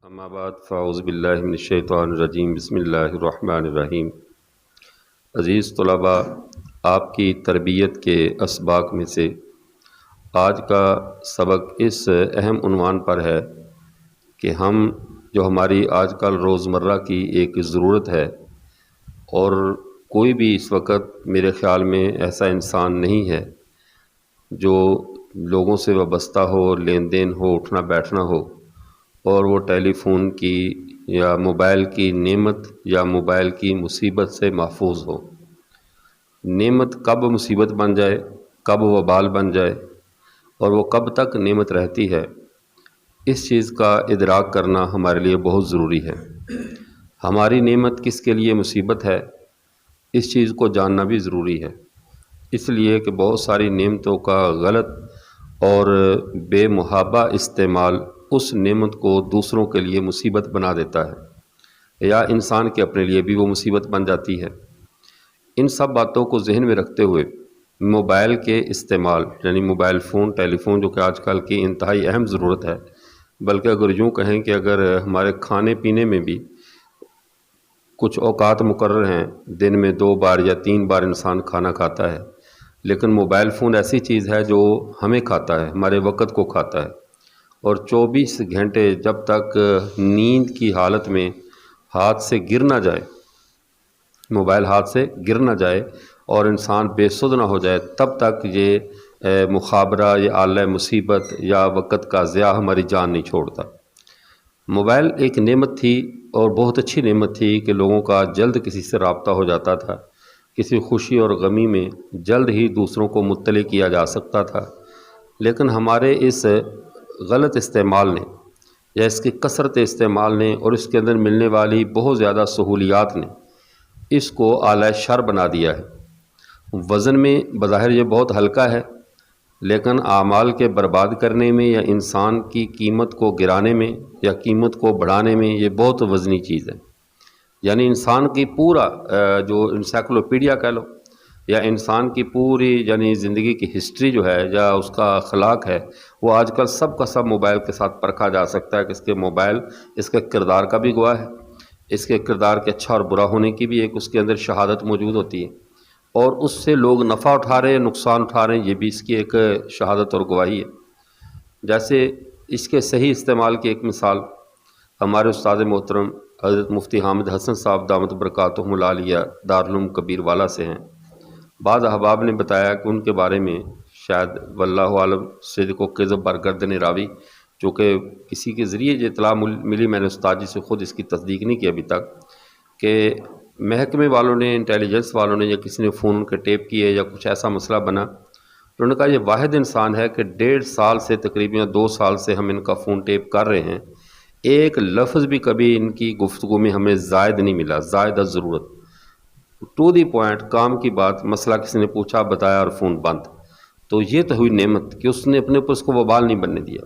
اما بعد فاعوذ باللہ من الشیطان الرجیم بسم اللہ الرحمن الرحیم۔ عزیز طلباء، آپ کی تربیت کے اسباق میں سے آج کا سبق اس اہم عنوان پر ہے کہ جو ہماری آج کل روزمرہ کی ایک ضرورت ہے، اور کوئی بھی اس وقت میرے خیال میں ایسا انسان نہیں ہے جو لوگوں سے وابستہ ہو، لین دین ہو، اٹھنا بیٹھنا ہو، اور وہ ٹیلی فون کی یا موبائل کی نعمت یا موبائل کی مصیبت سے محفوظ ہو۔ نعمت کب مصیبت بن جائے، کب وبال بن جائے، اور وہ کب تک نعمت رہتی ہے، اس چیز کا ادراک کرنا ہمارے لیے بہت ضروری ہے۔ ہماری نعمت کس کے لیے مصیبت ہے، اس چیز کو جاننا بھی ضروری ہے، اس لیے کہ بہت ساری نعمتوں کا غلط اور بے محابہ استعمال اس نعمت کو دوسروں کے لیے مصیبت بنا دیتا ہے، یا انسان کے اپنے لیے بھی وہ مصیبت بن جاتی ہے۔ ان سب باتوں کو ذہن میں رکھتے ہوئے موبائل کے استعمال، یعنی موبائل فون، ٹیلی فون، جو کہ آج کل کی انتہائی اہم ضرورت ہے، بلکہ اگر یوں کہیں کہ اگر ہمارے کھانے پینے میں بھی کچھ اوقات مقرر ہیں، دن میں 2 بار یا 3 بار انسان کھانا کھاتا ہے، لیکن موبائل فون ایسی چیز ہے جو ہمیں کھاتا ہے، ہمارے وقت کو کھاتا ہے، اور 24 گھنٹے جب تک نیند کی حالت میں ہاتھ سے گر نہ جائے، موبائل ہاتھ سے گر نہ جائے اور انسان بے سدھ نہ ہو جائے، تب تک یہ مخابرہ، یہ آلہ مصیبت یا وقت کا ضیاع ہماری جان نہیں چھوڑتا۔ موبائل ایک نعمت تھی، اور بہت اچھی نعمت تھی کہ لوگوں کا جلد کسی سے رابطہ ہو جاتا تھا، کسی خوشی اور غمی میں جلد ہی دوسروں کو مطلع کیا جا سکتا تھا، لیکن ہمارے اس غلط استعمال نے یا اس کی کثرت استعمال نے اور اس کے اندر ملنے والی بہت زیادہ سہولیات نے اس کو آلہ شر بنا دیا ہے۔ وزن میں بظاہر یہ بہت ہلکا ہے، لیکن اعمال کے برباد کرنے میں یا انسان کی قیمت کو گرانے میں یا قیمت کو بڑھانے میں یہ بہت وزنی چیز ہے۔ یعنی انسان کی پورا جو انسائکلوپیڈیا کہہ لو، یا انسان کی پوری یعنی زندگی کی ہسٹری جو ہے یا اس کا اخلاق ہے، وہ آج کل سب کا سب موبائل کے ساتھ پرکھا جا سکتا ہے کہ اس کے موبائل اس کے کردار کا بھی گواہ ہے، اس کے کردار کے اچھا اور برا ہونے کی بھی ایک اس کے اندر شہادت موجود ہوتی ہے، اور اس سے لوگ نفع اٹھا رہے ہیں، نقصان اٹھا رہے ہیں، یہ بھی اس کی ایک شہادت اور گواہی ہے۔ جیسے اس کے صحیح استعمال کی ایک مثال ہمارے استاد محترم حضرت مفتی حامد حسن صاحب دامت برکاتہم العالیہ دارالعلوم کبیر والا سے ہیں۔ بعض احباب نے بتایا کہ ان کے بارے میں شاید واللہ عالم صدق و کذب برگردن راوی، چونکہ کسی کے ذریعے یہ اطلاع ملی، میں نے استاد جی سے خود اس کی تصدیق نہیں کی ابھی تک، کہ محکمے والوں نے، انٹیلیجنس والوں نے، یا کسی نے فون ان کے ٹیپ کیے یا کچھ ایسا مسئلہ بنا، انہوں نے کہا یہ واحد انسان ہے کہ 1.5 سال سے تقریباً 2 سال سے ہم ان کا فون ٹیپ کر رہے ہیں، ایک لفظ بھی کبھی ان کی گفتگو میں ہمیں زائد نہیں ملا، زائد از ضرورت، ٹو دی پوائنٹ، کام کی بات، مسئلہ کسی نے پوچھا، بتایا، اور فون بند۔ تو یہ تو ہوئی نعمت کہ اس نے اپنے اوپر اس کو وبال نہیں بننے دیا۔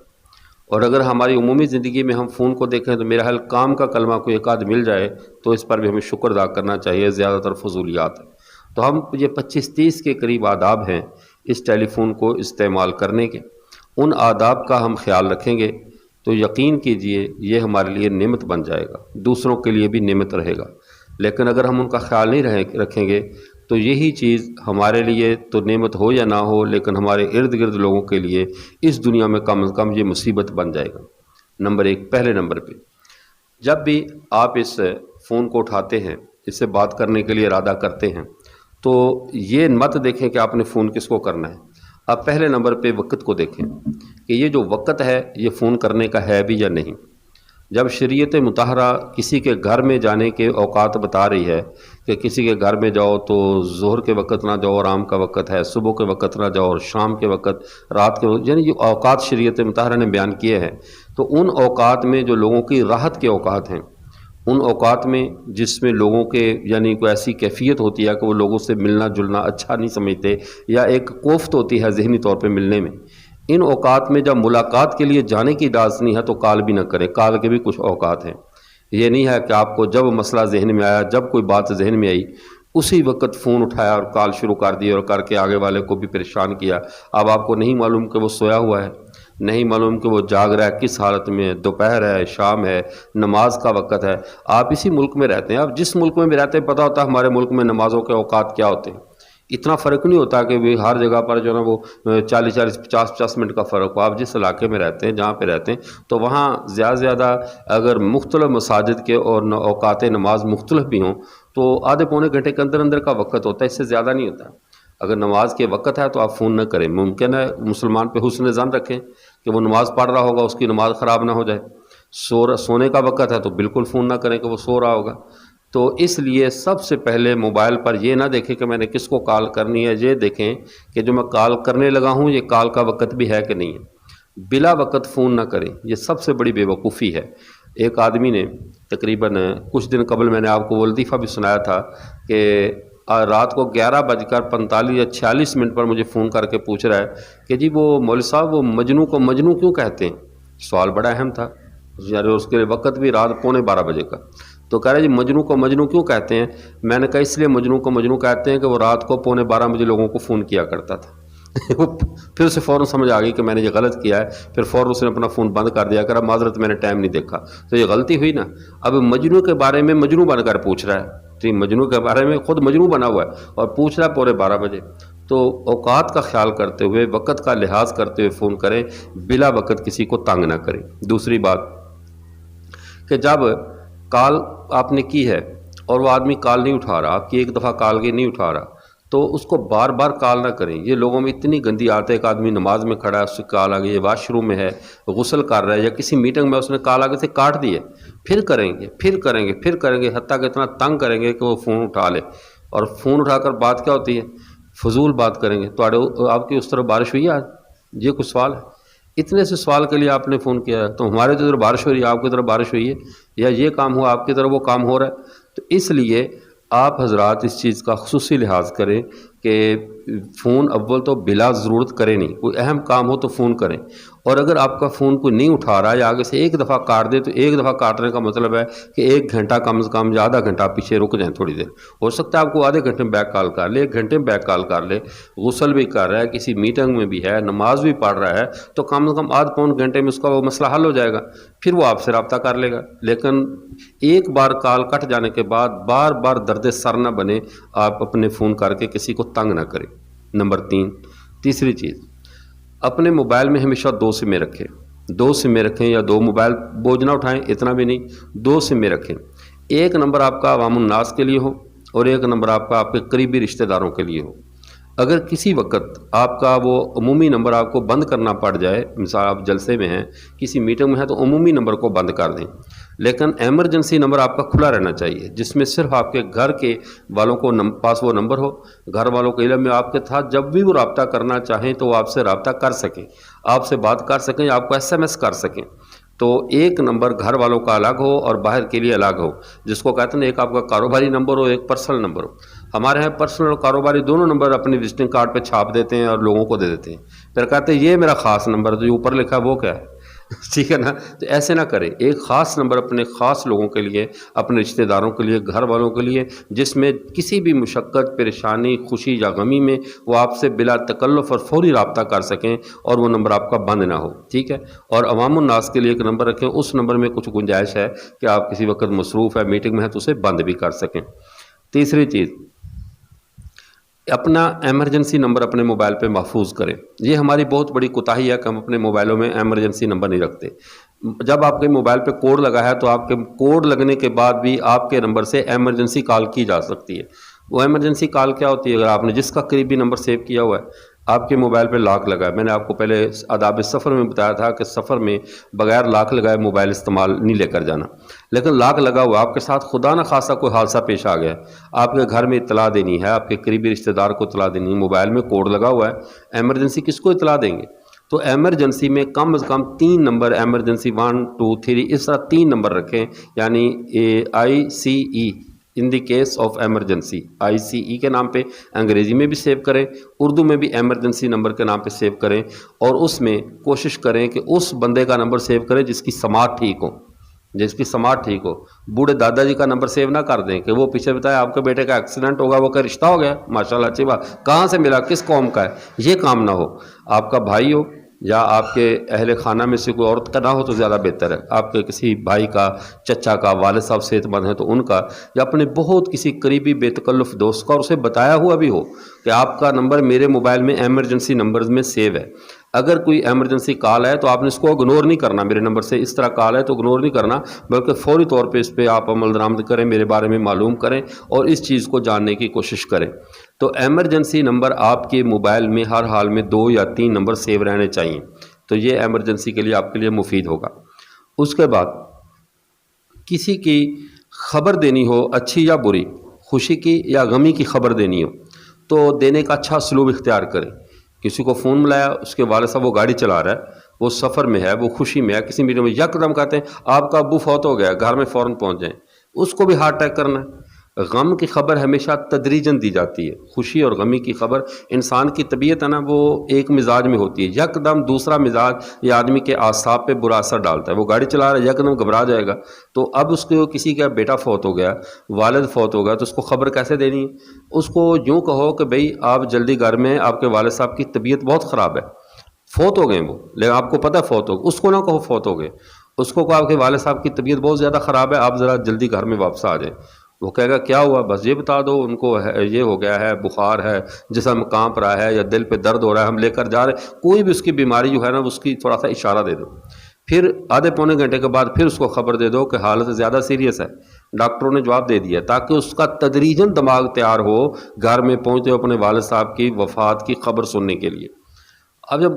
اور اگر ہماری عمومی زندگی میں ہم فون کو دیکھیں تو میرا حال کام کا کلمہ کوئی ایک آدھ مل جائے تو اس پر بھی ہمیں شکر ادا کرنا چاہیے، زیادہ تر فضولیات ہے۔ تو ہم یہ 25-30 کے قریب آداب ہیں اس ٹیلی فون کو استعمال کرنے کے، ان آداب کا ہم خیال رکھیں گے تو یقین کیجئے یہ ہمارے لیے نعمت بن جائے گا، دوسروں کے لیے بھی نعمت رہے گا۔ لیکن اگر ہم ان کا خیال نہیں رکھیں گے تو یہی چیز ہمارے لیے تو نعمت ہو یا نہ ہو، لیکن ہمارے ارد گرد لوگوں کے لیے اس دنیا میں کم از کم یہ مصیبت بن جائے گا۔ نمبر 1، پہلے نمبر پہ، جب بھی آپ اس فون کو اٹھاتے ہیں، اس سے بات کرنے کے لیے ارادہ کرتے ہیں، تو یہ مت دیکھیں کہ آپ نے فون کس کو کرنا ہے، آپ پہلے نمبر پہ وقت کو دیکھیں کہ یہ جو وقت ہے یہ فون کرنے کا ہے بھی یا نہیں۔ جب شریعت مطہرہ کسی کے گھر میں جانے کے اوقات بتا رہی ہے کہ کسی کے گھر میں جاؤ تو ظہر کے وقت نہ جاؤ، آرام کا وقت ہے، صبح کے وقت نہ جاؤ، اور شام کے وقت، رات کے وقت، یعنی جو اوقات شریعت مطہرہ نے بیان کیے ہیں، تو ان اوقات میں جو لوگوں کی راحت کے اوقات ہیں، ان اوقات میں جس میں لوگوں کے یعنی کوئی ایسی کیفیت ہوتی ہے کہ وہ لوگوں سے ملنا جلنا اچھا نہیں سمجھتے، یا ایک کوفت ہوتی ہے ذہنی طور پہ ملنے میں، ان اوقات میں جب ملاقات کے لیے جانے کی اجازت نہیں ہے تو کال بھی نہ کریں۔ کال کے بھی کچھ اوقات ہیں، یہ نہیں ہے کہ آپ کو جب مسئلہ ذہن میں آیا، جب کوئی بات ذہن میں آئی، اسی وقت فون اٹھایا اور کال شروع کر دی اور کر کے آگے والے کو بھی پریشان کیا۔ اب آپ کو نہیں معلوم کہ وہ سویا ہوا ہے، نہیں معلوم کہ وہ جاگ رہا ہے کس حالت میں، دوپہر ہے، شام ہے، نماز کا وقت ہے۔ آپ اسی ملک میں رہتے ہیں، آپ جس ملک میں بھی رہتے ہیں پتہ ہوتا ہے ہمارے ملک میں نمازوں کے اوقات کیا ہوتے ہیں۔ اتنا فرق نہیں ہوتا کہ بھی ہر جگہ پر جو ہے نا وہ 40 50 منٹ کا فرق ہو۔ آپ جس علاقے میں رہتے ہیں، جہاں پہ رہتے ہیں، تو وہاں زیادہ سے زیادہ اگر مختلف مساجد کے اور اوقات نماز مختلف بھی ہوں تو آدھے پونے گھنٹے کے اندر اندر کا وقت ہوتا ہے، اس سے زیادہ نہیں ہوتا۔ اگر نماز کے وقت ہے تو آپ فون نہ کریں۔ ممکن ہے مسلمان پہ حسن ظن رکھیں کہ وہ نماز پڑھ رہا ہوگا، اس کی نماز خراب نہ ہو جائے۔ سونے کا وقت ہے تو بالکل فون نہ کریں کہ وہ سو رہا ہوگا۔ تو اس لیے سب سے پہلے موبائل پر یہ نہ دیکھیں کہ میں نے کس کو کال کرنی ہے، یہ دیکھیں کہ جو میں کال کرنے لگا ہوں یہ کال کا وقت بھی ہے کہ نہیں ہے۔ بلا وقت فون نہ کریں، یہ سب سے بڑی بے وقوفی ہے۔ ایک آدمی نے تقریباً کچھ دن قبل میں نے آپ کو وہ لطیفہ بھی سنایا تھا کہ رات کو 11:45 یا 46 پر مجھے فون کر کے پوچھ رہا ہے کہ جی وہ مولوی صاحب وہ مجنوں کو مجنوں کیوں کہتے ہیں؟ سوال بڑا اہم تھا، یعنی اس کے وقت بھی رات 11:15 کا۔ تو کہہ رہے جی مجنوں کو مجنوں کیوں کہتے ہیں؟ میں نے کہا اس لیے مجنوں کو مجنوں کہتے ہیں کہ وہ رات کو 11:15 لوگوں کو فون کیا کرتا تھا۔ پھر اسے فوراً سمجھ آ گئی کہ میں نے یہ غلط کیا ہے، پھر فوراً اس نے اپنا فون بند کر دیا، کہ معذرت میں نے ٹائم نہیں دیکھا۔ تو یہ غلطی ہوئی نا۔ اب مجنوں کے بارے میں مجنوں بن کر پوچھ رہا ہے، تو مجنوں کے بارے میں خود مجنوں بنا ہوا ہے اور پوچھ رہا ہے 12:15۔ تو اوقات کا خیال کرتے ہوئے، وقت کا لحاظ کرتے ہوئے فون کریں، بلا وقت کسی کو تنگ نہ کریں۔ دوسری بات کہ جب کال آپ نے کی ہے اور وہ آدمی کال نہیں اٹھا رہا، آپ کی ایک دفعہ کال کی نہیں اٹھا رہا، تو اس کو بار بار کال نہ کریں۔ یہ لوگوں میں اتنی گندی عادت ہے، ایک آدمی نماز میں کھڑا ہے، اس سے کال آ گئی، یہ واش روم میں ہے، غسل کر رہا ہے، یا کسی میٹنگ میں اس نے کال آگے سے کاٹ دی ہے، پھر کریں گے پھر کریں گے پھر کریں گے، حتیٰ کہ اتنا تنگ کریں گے کہ وہ فون اٹھا لے۔ اور فون اٹھا کر بات کیا ہوتی ہے؟ فضول بات کریں گے۔ تو آپ کی اس طرح بارش ہوئی ہے آج؟ یہ کچھ سوال ہے؟ اتنے سے سوال کے لیے آپ نے فون کیا ہے؟ تو ہمارے تو ادھر بارش ہو رہی ہے، آپ کی طرف بارش ہوئی ہے؟ یا یہ کام ہوا آپ کی طرف وہ کام ہو رہا ہے؟ تو اس لیے آپ حضرات اس چیز کا خصوصی لحاظ کریں کہ فون اول تو بلا ضرورت کریں نہیں، کوئی اہم کام ہو تو فون کریں۔ اور اگر آپ کا فون کوئی نہیں اٹھا رہا ہے یا آگے سے ایک دفعہ کاٹ دے، تو ایک دفعہ کاٹنے کا مطلب ہے کہ 1 گھنٹہ کم از کم یا آدھا گھنٹہ پیچھے رک جائیں تھوڑی دیر۔ ہو سکتا ہے آپ کو آدھے گھنٹے میں بیک کال کر لے، 1 گھنٹے میں بیک کال کر لے، غسل بھی کر رہا ہے، کسی میٹنگ میں بھی ہے، نماز بھی پڑھ رہا ہے، تو کم از کم آدھ پون گھنٹے میں اس کا وہ مسئلہ حل ہو جائے گا، پھر وہ آپ سے رابطہ کر لے گا۔ لیکن ایک بار کال کٹ جانے کے بعد بار بار درد سر نہ بنے، آپ اپنے فون کر کے کسی کو تنگ نہ کریں۔ نمبر 3، تیسری چیز، اپنے موبائل میں ہمیشہ 2 سمیں رکھیں۔ 2 سمیں رکھیں یا 2 موبائل بوجھ نہ اٹھائیں، اتنا بھی نہیں، 2 سمیں رکھیں۔ ایک نمبر آپ کا عوام الناس کے لیے ہو اور ایک نمبر آپ کا آپ کے قریبی رشتہ داروں کے لیے ہو۔ اگر کسی وقت آپ کا وہ عمومی نمبر آپ کو بند کرنا پڑ جائے، مثال آپ جلسے میں ہیں، کسی میٹنگ میں ہیں، تو عمومی نمبر کو بند کر دیں، لیکن ایمرجنسی نمبر آپ کا کھلا رہنا چاہیے، جس میں صرف آپ کے گھر کے والوں کو پاس وہ نمبر ہو، گھر والوں کے علم میں آپ کے ساتھ جب بھی وہ رابطہ کرنا چاہیں تو وہ آپ سے رابطہ کر سکیں، آپ سے بات کر سکیں، آپ کو SMS کر سکیں۔ تو ایک نمبر گھر والوں کا الگ ہو اور باہر کے لیے الگ ہو، جس کو کہتے ہیں ایک آپ کا کاروباری نمبر ہو، ایک پرسنل نمبر ہو۔ ہمارے یہاں پرسنل اور کاروباری دونوں نمبر اپنے وزٹنگ کارڈ پہ چھاپ دیتے ہیں اور لوگوں کو دے دیتے ہیں، پھر کہتے ہیں یہ میرا خاص نمبر ہے، جو اوپر لکھا ہے وہ کیا ہے؟ ٹھیک ہے نا؟ تو ایسے نہ کریں، ایک خاص نمبر اپنے خاص لوگوں کے لیے، اپنے رشتہ داروں کے لیے، گھر والوں کے لیے، جس میں کسی بھی مشقت، پریشانی، خوشی یا غمی میں وہ آپ سے بلا تکلف اور فوری رابطہ کر سکیں اور وہ نمبر آپ کا بند نہ ہو، ٹھیک ہے؟ اور عوام الناس کے لیے ایک نمبر رکھیں، اس نمبر میں کچھ گنجائش ہے کہ آپ کسی وقت مصروف ہے، میٹنگ میں ہے، تو اسے بند بھی کر سکیں۔ تیسری چیز، اپنا ایمرجنسی نمبر اپنے موبائل پہ محفوظ کریں۔ یہ ہماری بہت بڑی کوتاہی ہے کہ ہم اپنے موبائلوں میں ایمرجنسی نمبر نہیں رکھتے۔ جب آپ کے موبائل پہ کوڈ لگا ہے تو آپ کے کوڈ لگنے کے بعد بھی آپ کے نمبر سے ایمرجنسی کال کی جا سکتی ہے۔ وہ ایمرجنسی کال کیا ہوتی ہے؟ اگر آپ نے جس کا قریبی نمبر سیو کیا ہوا ہے، آپ کے موبائل پہ لاک لگا ہے، میں نے آپ کو پہلے آداب سفر میں بتایا تھا کہ سفر میں بغیر لاک لگائے موبائل استعمال نہیں لے کر جانا، لیکن لاک لگا ہوا آپ کے ساتھ خدا نہ خاصا کوئی حادثہ پیش آ گیا، آپ کے گھر میں اطلاع دینی ہے، آپ کے قریبی رشتہ دار کو اطلاع دینی ہے، موبائل میں کوڈ لگا ہوا ہے، ایمرجنسی کس کو اطلاع دیں گے؟ تو ایمرجنسی میں کم از کم 3 نمبر، ایمرجنسی 1 2 3، اس طرح 3 نمبر رکھیں، یعنی ICE in the case of emergency, ICE کے نام پہ انگریزی میں بھی سیو کریں، اردو میں بھی ایمرجنسی نمبر کے نام پہ سیو کریں، اور اس میں کوشش کریں کہ اس بندے کا نمبر سیو کریں جس کی سماعت ٹھیک ہو، جس کی سماعت ٹھیک ہو۔ بوڑھے دادا جی کا نمبر سیو نہ کر دیں کہ وہ پیچھے بتایا آپ کے بیٹے کا ایکسیڈنٹ ہوگا، وہ کا رشتہ ہو گیا، ماشاءاللہ اچھی بات، کہاں سے ملا، کس قوم کا ہے، یہ کام نہ ہو۔ آپ کا بھائی ہو، یا آپ کے اہل خانہ میں سے کوئی عورت کا نہ ہو تو زیادہ بہتر ہے، آپ کے کسی بھائی کا، چچا کا، والد صاحب صحت مند ہیں تو ان کا، یا اپنے بہت کسی قریبی بے تکلف دوست کا، اور اسے بتایا ہوا بھی ہو کہ آپ کا نمبر میرے موبائل میں ایمرجنسی نمبرز میں سیو ہے، اگر کوئی ایمرجنسی کال ہے تو آپ نے اس کو اگنور نہیں کرنا، میرے نمبر سے اس طرح کال ہے تو اگنور نہیں کرنا، بلکہ فوری طور پہ اس پہ آپ عمل درآمد کریں، میرے بارے میں معلوم کریں اور اس چیز کو جاننے کی کوشش کریں۔ تو ایمرجنسی نمبر آپ کے موبائل میں ہر حال میں 2 یا 3 نمبر سیو رہنے چاہیے، تو یہ ایمرجنسی کے لیے آپ کے لیے مفید ہوگا۔ اس کے بعد کسی کی خبر دینی ہو، اچھی یا بری، خوشی کی یا غمی کی خبر دینی ہو تو دینے کا اچھا اسلوب اختیار کریں۔ کسی کو فون ملایا، اس کے والد صاحب وہ گاڑی چلا رہا ہے، وہ سفر میں ہے، وہ خوشی میں ہے، کسی میٹنگ میں یکدم کہتے ہیں آپ کا ابو فوت ہو گیا، گھر میں فوراً پہنچ جائیں، اس کو بھی ہارٹ اٹیک کرنا ہے۔ غم کی خبر ہمیشہ تدریجاً دی جاتی ہے، خوشی اور غمی کی خبر، انسان کی طبیعت ہے نا وہ ایک مزاج میں ہوتی ہے، یکدم دوسرا مزاج یہ آدمی کے اعصاب پہ برا اثر ڈالتا ہے، وہ گاڑی چلا رہا ہے یکدم گھبرا جائے گا، تو اب اس کو کسی کا بیٹا فوت ہو گیا، والد فوت ہو گیا، تو اس کو خبر کیسے دینی ہے؟ اس کو یوں کہو کہ بھئی آپ جلدی گھر میں، آپ کے والد صاحب کی طبیعت بہت خراب ہے، فوت ہو گئے وہ، لیکن آپ کو پتہ ہے فوت ہو، اس کو نہ کہو فوت ہو گئے، اس کو کہو آپ کے والد صاحب کی طبیعت بہت زیادہ خراب ہے، آپ ذرا جلدی گھر میں واپس آ جائیں۔ وہ کہے گا کیا ہوا؟ بس یہ بتا دو، ان کو یہ ہو گیا ہے، بخار ہے، جسم کانپ رہا ہے، یا دل پہ درد ہو رہا ہے، ہم لے کر جا رہے ہیں، کوئی بھی اس کی بیماری جو ہے نا اس کی تھوڑا سا اشارہ دے دو، پھر آدھے پونے گھنٹے کے بعد پھر اس کو خبر دے دو کہ حالت زیادہ سیریس ہے، ڈاکٹروں نے جواب دے دیا، تاکہ اس کا تدریجاً دماغ تیار ہو گھر میں پہنچتے ہو اپنے والد صاحب کی وفات کی خبر سننے کے لیے۔ اب جب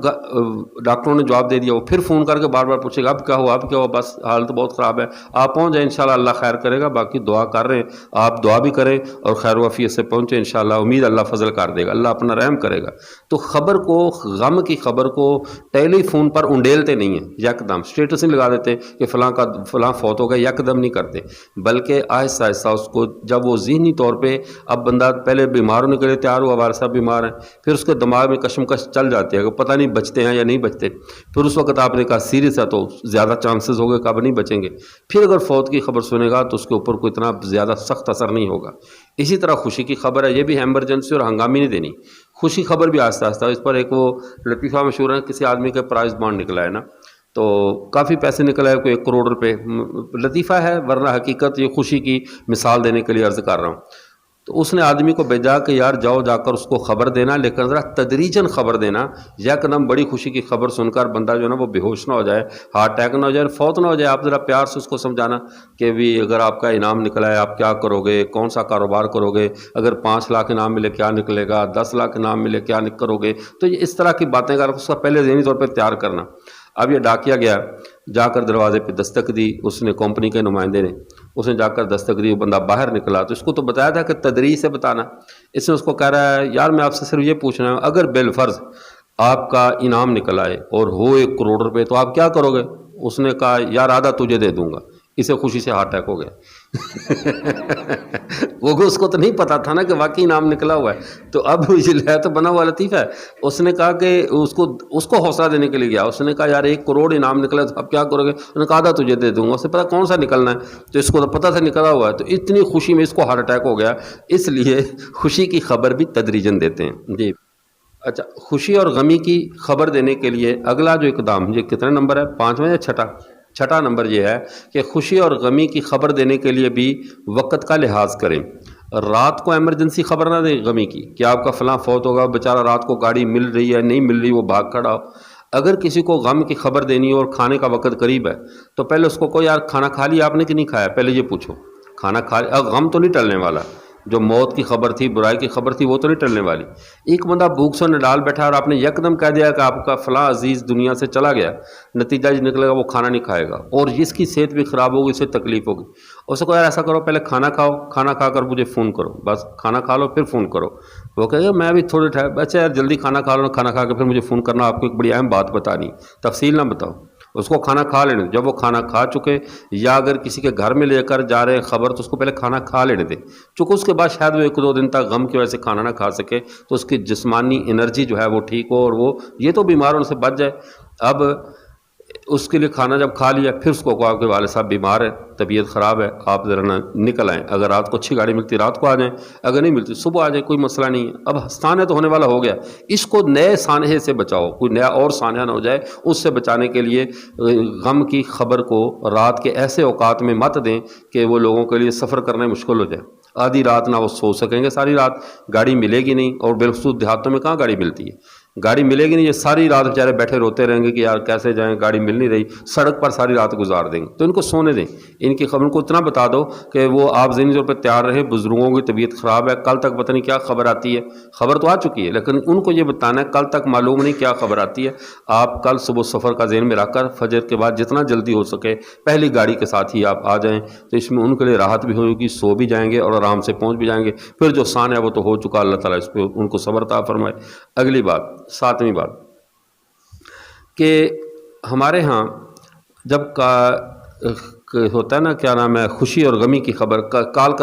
ڈاکٹروں نے جواب دے دیا، وہ پھر فون کر کے بار بار پوچھے گا اب کیا ہوا، اب کیا ہوا؟ بس حالت بہت خراب ہے، آپ پہنچ جائیں، انشاءاللہ اللہ خیر کرے گا، باقی دعا کر رہے ہیں، آپ دعا بھی کریں اور خیر و عافیت سے پہنچے، انشاءاللہ امید اللہ فضل کر دے گا، اللہ اپنا رحم کرے گا۔ تو خبر کو، غم کی خبر کو ٹیلی فون پر انڈیلتے نہیں ہیں، یکدم اسٹیٹس نہیں لگا دیتے کہ فلاں کا فلاں فوت ہو گیا، یکدم نہیں کرتے، بلکہ آہستہ آہستہ اس کو، جب وہ ذہنی طور پہ، اب بندہ پہلے بیمار ہونے کے لیے تیار ہوا، والد صاحب بیمار ہیں، پھر اس کے دماغ میں کشمکش چل جاتی ہے کہ پتہ نہیں بچتے ہیں یا نہیں بچتے، پھر اس وقت آپ نے کہا سیریس ہے تو زیادہ چانسز ہو گئے کہ اب نہیں بچیں گے، پھر اگر فوت کی خبر سنے گا تو اس کے اوپر کوئی اتنا زیادہ سخت اثر نہیں ہوگا۔ اسی طرح خوشی کی خبر ہے، یہ بھی ایمرجنسی اور ہنگامی نہیں دینی، خوشی خبر بھی آہستہ آہستہ، اس پر ایک وہ لطیفہ مشہور ہے، کسی آدمی کا پرائز بانڈ نکلا ہے نا، تو کافی پیسے نکلا ہے، کوئی 1 کروڑ روپے، لطیفہ ہے ورنہ حقیقت یہ خوشی کی مثال دینے کے لیے عرض کر رہا ہوں۔ تو اس نے آدمی کو بھیجا کہ یار جاؤ، جا کر اس کو خبر دینا، لیکن ذرا تدریجاً خبر دینا، یکدم بڑی خوشی کی خبر سن کر بندہ جو ہے نا وہ بے ہوش نہ ہو جائے، ہارٹ اٹیک نہ ہو جائے، فوت نہ ہو جائے، آپ ذرا پیار سے اس کو سمجھانا کہ بھی اگر آپ کا انعام نکلا ہے آپ کیا کرو گے، کون سا کاروبار کرو گے، اگر 5 لاکھ انعام ملے کیا نکلے گا، 10 لاکھ انعام ملے کیا کرو گے، تو یہ اس طرح کی باتیں کر اس کا پہلے ذہنی طور پہ تیار کرنا۔ اب یہ ڈاکیا گیا، جا کر دروازے پہ دستک دی، اس نے کمپنی کے نمائندے نے، اس نے جا کر دستک دی، وہ بندہ باہر نکلا، تو اس کو تو بتایا تھا کہ تدریج سے بتانا، اس نے اس کو کہہ رہا ہے یار میں آپ سے صرف یہ پوچھ رہا ہوں اگر بالفرض آپ کا انعام نکلا ہے اور ہو 1 کروڑ روپے تو آپ کیا کرو گے؟ اس نے کہا یار آدھا تجھے دے دوں گا، اسے خوشی سے ہارٹ اٹیک ہو گیا۔ وہ اس کو تو نہیں پتا تھا نا کہ واقعی انعام نکلا ہوا ہے، تو اب یہ تو بنا ہوا لطیفہ ہے، اس نے کہا کہ اس کو حوصلہ دینے کے لیے گیا، اس نے کہا یار 1 کروڑ انعام نکلا تو اب کیا کرو گے؟ انہوں نے کہا آدھا تجھے دے دوں گا، اسے پتا کون سا نکلنا ہے، تو اس کو تو پتا تھا نکلا ہوا ہے، تو اتنی خوشی میں اس کو ہارٹ اٹیک ہو گیا، اس لیے خوشی کی خبر بھی تدریجاً دیتے ہیں۔ جی اچھا، خوشی اور غمی کی خبر دینے کے لیے اگلا جو اقدام، یہ کتنا نمبر ہے، 5واں یا 6واں؟ 6واں نمبر یہ ہے کہ خوشی اور غمی کی خبر دینے کے لیے بھی وقت کا لحاظ کریں، رات کو ایمرجنسی خبر نہ دیں غمی کی کہ آپ کا فلاں فوت ہوگا، بیچارہ رات کو گاڑی مل رہی ہے نہیں مل رہی وہ بھاگ کھڑا ہو۔ اگر کسی کو غم کی خبر دینی ہو اور کھانے کا وقت قریب ہے تو پہلے اس کو کہو یار کھانا کھا لیا آپ نے کہ نہیں کھایا، پہلے یہ پوچھو کھانا کھا لیا، غم تو نہیں ٹلنے والا، جو موت کی خبر تھی، برائی کی خبر تھی، وہ تو نہیں ٹلنے والی۔ ایک بندہ بھوک سے نڈال بیٹھا اور آپ نے یکدم کہہ دیا کہ آپ کا فلاں عزیز دنیا سے چلا گیا، نتیجہ یہ نکلے گا وہ کھانا نہیں کھائے گا اور جس کی صحت بھی خراب ہوگی، اسے تکلیف ہوگی۔ اس کو یار ایسا کرو پہلے کھانا کھاؤ، کھانا کھا کر مجھے فون کرو، بس کھانا کھا لو پھر فون کرو۔ وہ کہے گا میں بھی تھوڑے ٹھہر، اچھا یار جلدی کھانا کھا لو، کھانا کھا کے پھر مجھے فون کرنا، آپ کو ایک بڑی اہم بات بتانی، تفصیل نہ بتاؤ۔ اس کو کھانا کھا لینے دیں، جب وہ کھانا کھا چکے یا اگر کسی کے گھر میں لے کر جا رہے ہیں خبر تو اس کو پہلے کھانا کھا لینے دیں، چونکہ اس کے بعد شاید وہ 1-2 دن تک غم کی وجہ سے کھانا نہ کھا سکے، تو اس کی جسمانی انرجی جو ہے وہ ٹھیک ہو اور وہ یہ تو بیمار ہونے سے بچ جائے۔ اب اس کے لیے کھانا جب کھا لیا پھر اس کو کہا کہ والد صاحب بیمار ہے، طبیعت خراب ہے، آپ ذرا نہ نکل آئیں، اگر رات کو اچھی گاڑی ملتی رات کو آ جائیں، اگر نہیں ملتی صبح آ جائیں، کوئی مسئلہ نہیں ہے۔ اب سانحہ تو ہونے والا ہو گیا، اس کو نئے سانحے سے بچاؤ، کوئی نیا اور سانحہ نہ ہو جائے، اس سے بچانے کے لیے غم کی خبر کو رات کے ایسے اوقات میں مت دیں کہ وہ لوگوں کے لیے سفر کرنے مشکل ہو جائے، آدھی رات نہ وہ سو سکیں گے، ساری رات گاڑی ملے گی نہیں، اور بالخصوص دیہاتوں میں کہاں گاڑی ملتی ہے، گاڑی ملے گی نہیں، یہ ساری رات بیچارے بیٹھے روتے رہیں گے کہ یار کیسے جائیں، گاڑی مل نہیں رہی، سڑک پر ساری رات گزار دیں گے۔ تو ان کو سونے دیں، ان کی خبر کو اتنا بتا دو کہ وہ آپ ذہنی طور پہ تیار رہیں، بزرگوں کی طبیعت خراب ہے، کل تک پتہ نہیں کیا خبر آتی ہے، خبر تو آ چکی ہے لیکن ان کو یہ بتانا ہے کل تک معلوم نہیں کیا خبر آتی ہے، آپ کل صبح سفر کا ذہن میں رکھ کر فجر کے بعد جتنا جلدی ہو سکے پہلی گاڑی کے ساتھ ہی آپ آ جائیں، تو اس میں ان کے لیے راحت بھی ہوگی، سو بھی جائیں گے اور آرام سے پہنچ بھی جائیں گے۔ پھر جو سان ہے وہ تو ہو چکا، اللہ تعالیٰ اس پہ ان کو صبر عطا فرمائے۔ اگلی بات، ساتویں بات کہ ہمارے ہاں جب ہوتا ہے نا کیا نام ہے، خوشی اور غمی کی خبر کال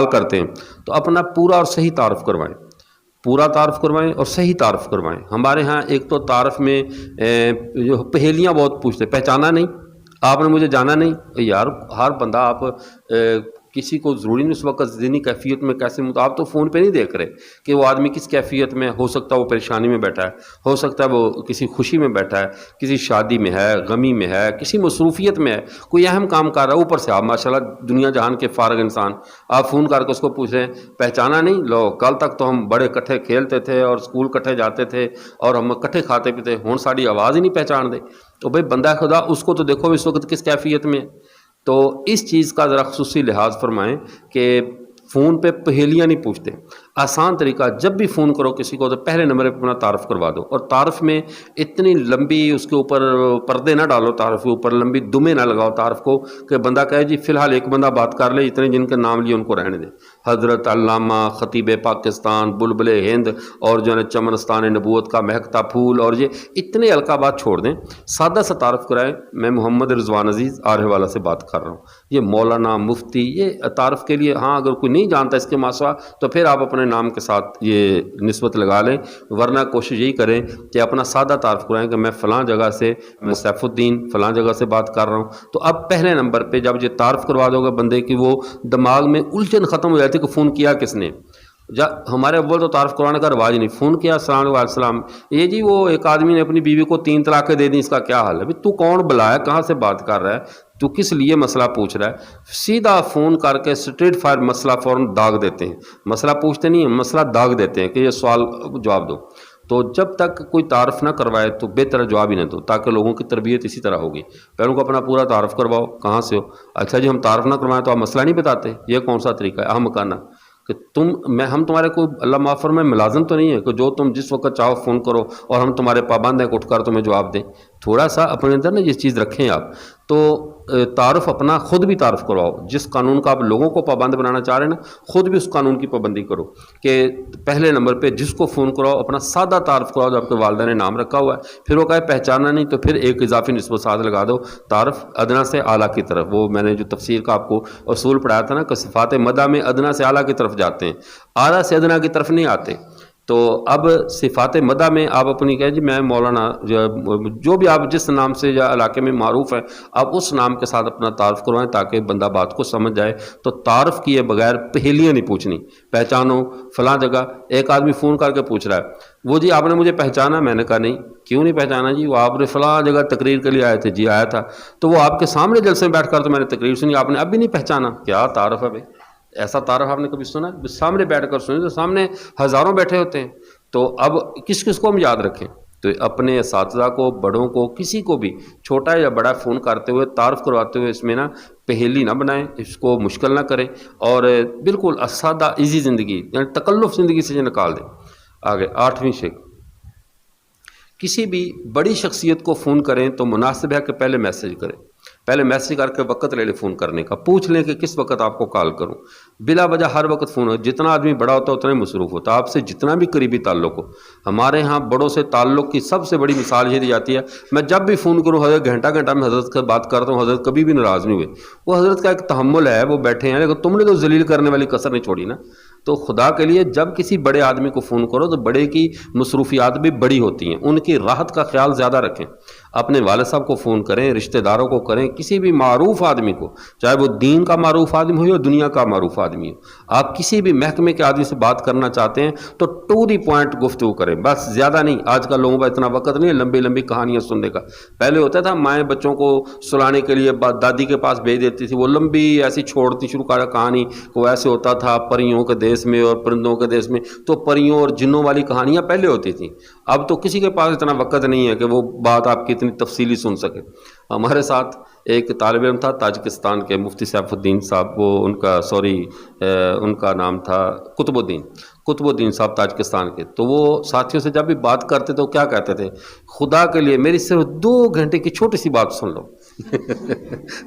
کرتے ہیں تو اپنا پورا اور صحیح تعارف کروائیں، پورا تعارف کروائیں اور صحیح تعارف کروائیں۔ ہمارے ہاں ایک تو تعارف میں جو پہیلیاں بہت پوچھتے، پہچانا نہیں، آپ نے مجھے جانا نہیں، یار ہر بندہ آپ کسی کو ضروری نہیں اس وقت ذہنی کیفیت میں کیسے آپ تو فون پہ نہیں دیکھ رہے کہ وہ آدمی کس کیفیت میں، ہو سکتا ہے وہ پریشانی میں بیٹھا ہے، ہو سکتا ہے وہ کسی خوشی میں بیٹھا ہے، کسی شادی میں ہے، غمی میں ہے، کسی مصروفیت میں ہے، کوئی اہم کام کر رہا ہے، اوپر سے آپ ماشاءاللہ دنیا جہان کے فارغ انسان، آپ فون کر کے اس کو پوچھ رہے ہیں پہچانا نہیں، لو کل تک تو ہم بڑے کٹھے کھیلتے تھے اور اسکول کٹھے جاتے تھے اور ہم کٹھے کھاتے پیتے، ہوں ساری آواز ہی نہیں پہچان دے، تو بھائی بندہ خدا اس کو تو دیکھو اس وقت کس کیفیت میں ہے۔ تو اس چیز کا ذرا خصوصی لحاظ فرمائیں کہ فون پہ پہیلیاں نہیں پوچھتے۔ آسان طریقہ، جب بھی فون کرو کسی کو تو پہلے نمبر پہ اپنا تعارف کروا دو، اور تعارف میں اتنی لمبی اس کے اوپر پردے نہ ڈالو، تعارف کے اوپر لمبی دمیں نہ لگاؤ تعارف کو کہ بندہ کہے جی فی الحال ایک بندہ بات کر لے، اتنے جن کے نام لیے ان کو رہنے دے، حضرت علامہ خطیب پاکستان، بلبل ہند، اور جو ہے چمنستان نبوت کا مہکتا پھول، اور یہ اتنے القابات چھوڑ دیں، سادہ سا تعارف کرائیں، میں محمد رضوان عزیز آرہ والا سے بات کر رہا ہوں، یہ مولانا مفتی، یہ تعارف کے لیے ہاں اگر کوئی نہیں جانتا اس کے ماسوا تو پھر آپ اپنے نام کے ساتھ یہ نسبت لگا لیں، ورنہ کوشش یہی کریں کہ اپنا سادہ تعارف کرائیں کہ میں فلاں جگہ سے، میں سیف الدین فلاں جگہ سے بات کر رہا ہوں۔ تو اب پہلے نمبر پہ جب یہ تعارف کروا دو گے بندے کی، وہ دماغ میں الجھن ختم ہو جاتی کہ فون کیا کس نے۔ ہمارے اول تو تعارف کروانے کا رواج نہیں، فون کیا السلام علیکم السلام، یہ جی وہ ایک آدمی نے اپنی بیوی کو 3 طلاقیں دے دیں، اس کا کیا حال ہے؟ تو کون بلایا، کہاں سے بات کر رہا ہے، تو کس لیے مسئلہ پوچھ رہا ہے؟ سیدھا فون کر کے اسٹریٹ فائر مسئلہ فوراً داغ دیتے ہیں، مسئلہ پوچھتے نہیں ہیں، مسئلہ داغ دیتے ہیں کہ یہ سوال جواب دو۔ تو جب تک کوئی تعارف نہ کروائے تو بہتر جواب ہی نہ دو، تاکہ لوگوں کی تربیت اسی طرح ہوگی۔ پہلوں کو اپنا پورا تعارف کرواؤ، کہاں سے ہو، اچھا جی ہم تعارف نہ کروائیں تو آپ مسئلہ نہیں بتاتے، یہ کون سا طریقہ ہے احمقانہ کہ ہم تمہارے کو اللہ معاف فرمائے ملازم تو نہیں ہے کہ جو تم جس وقت چاہو فون کرو اور ہم تمہارے پابند ہیں کہ اٹھ کر تمہیں جواب دیں۔ تھوڑا سا اپنے اندر نا یہ چیز رکھیں آپ۔ تو تعارف اپنا خود بھی تعارف کرواؤ، جس قانون کا آپ لوگوں کو پابند بنانا چاہ رہے ہیں نا، خود بھی اس قانون کی پابندی کرو کہ پہلے نمبر پہ جس کو فون کراؤ اپنا سادہ تعارف کراؤ جو آپ کے والدہ نے نام رکھا ہوا ہے، پھر وہ کہے پہچانا نہیں تو پھر ایک اضافی نسبت ساتھ لگا دو، تعارف ادنا سے اعلیٰ کی طرف۔ وہ میں نے جو تفسیر کا آپ کو اصول پڑھایا تھا نا کہ صفات مدح میں ادنا سے اعلیٰ کی طرف جاتے ہیں، اعلیٰ سے ادنا کی طرف نہیں آتے۔ تو اب صفات مدح میں آپ اپنی کہیں جی میں مولانا، جو بھی آپ جس نام سے یا علاقے میں معروف ہیں آپ اس نام کے ساتھ اپنا تعارف کروائیں تاکہ بندہ بات کو سمجھ جائے۔ تو تعارف کیے بغیر پہیلیاں نہیں پوچھنی، پہچانو فلاں جگہ، ایک آدمی فون کر کے پوچھ رہا ہے وہ جی آپ نے مجھے پہچانا، میں نے کہا نہیں، کیوں نہیں پہچانا جی، وہ آپ نے فلاں جگہ تقریر کے لیے آئے تھے، جی آیا تھا، تو وہ آپ کے سامنے جلسے میں بیٹھ کر تو میں نے تقریر سنی، آپ نے اب بھی نہیں پہچانا، کیا تعارف ہے بھائی؟ ایسا تعارف آپ نے کبھی سنا؟ سامنے بیٹھ کر سنی تو سامنے ہزاروں بیٹھے ہوتے ہیں، تو اب کس کس کو ہم یاد رکھیں؟ تو اپنے اساتذہ کو، بڑوں کو، کسی کو بھی چھوٹا یا بڑا فون کرتے ہوئے تعارف کرواتے ہوئے اس میں نا پہیلی نہ بنائیں، اس کو مشکل نہ کریں، اور بالکل سادہ ایزی زندگی یعنی تکلف زندگی سے نکال دیں۔ آگے 8ویں شک، کسی بھی بڑی شخصیت کو فون کریں تو مناسب ہے کہ پہلے میسج کریں، پہلے میسج کر کے وقت لے لیں فون کرنے کا، پوچھ لیں کہ کس وقت آپ کو کال کروں۔ بلا وجہ ہر وقت فون ہو، جتنا آدمی بڑا ہوتا ہے اتنا ہی مصروف ہوتا ہے، آپ سے جتنا بھی قریبی تعلق ہو۔ ہمارے ہاں بڑوں سے تعلق کی سب سے بڑی مثال یہ دی جاتی ہے، میں جب بھی فون کروں حضرت گھنٹہ گھنٹہ میں حضرت سے بات کرتا ہوں، حضرت کبھی بھی ناراض نہیں ہوئے۔ وہ حضرت کا ایک تحمل ہے، وہ بیٹھے ہیں، لیکن تم نے تو ذلیل کرنے والی کسر نہیں چھوڑی نا۔ تو خدا کے لیے جب کسی بڑے آدمی کو فون کرو تو بڑے کی مصروفیات بھی بڑی ہوتی ہیں، ان کی راحت کا خیال زیادہ رکھیں۔ اپنے والد صاحب کو فون کریں، رشتہ داروں کو کریں، کسی بھی معروف آدمی کو، چاہے وہ دین کا معروف آدمی ہو یا دنیا کا معروف آدمی ہو، آپ کسی بھی محکمے کے آدمی سے بات کرنا چاہتے ہیں تو ٹو دی پوائنٹ گفتگو کریں، بس زیادہ نہیں۔ آج کل لوگوں کا اتنا وقت نہیں ہے لمبی لمبی کہانیاں سننے کا۔ پہلے ہوتا تھا مائیں بچوں کو سلانے کے لیے دادی کے پاس بھیج دیتی تھی، وہ لمبی ایسی چھوڑتی شروع کر کہانی کو، ایسے ہوتا تھا پریوں کے دیس میں اور پرندوں کے دیس میں، تو پریوں اور جنوں والی کہانیاں پہلے ہوتی تھیں۔ اب تو کسی کے پاس اتنا وقت نہیں ہے کہ وہ بات آپ کی اتنی تفصیلی سن سکے۔ ہمارے ساتھ ایک طالب علم تھا تاجکستان کے، مفتی سیف الدین صاحب، وہ ان کا نام تھا قطب الدین صاحب تاجکستان کے۔ تو وہ ساتھیوں سے جب بھی بات کرتے تو کیا کہتے تھے، خدا کے لیے میری صرف 2 گھنٹے کی چھوٹی سی بات سن لو۔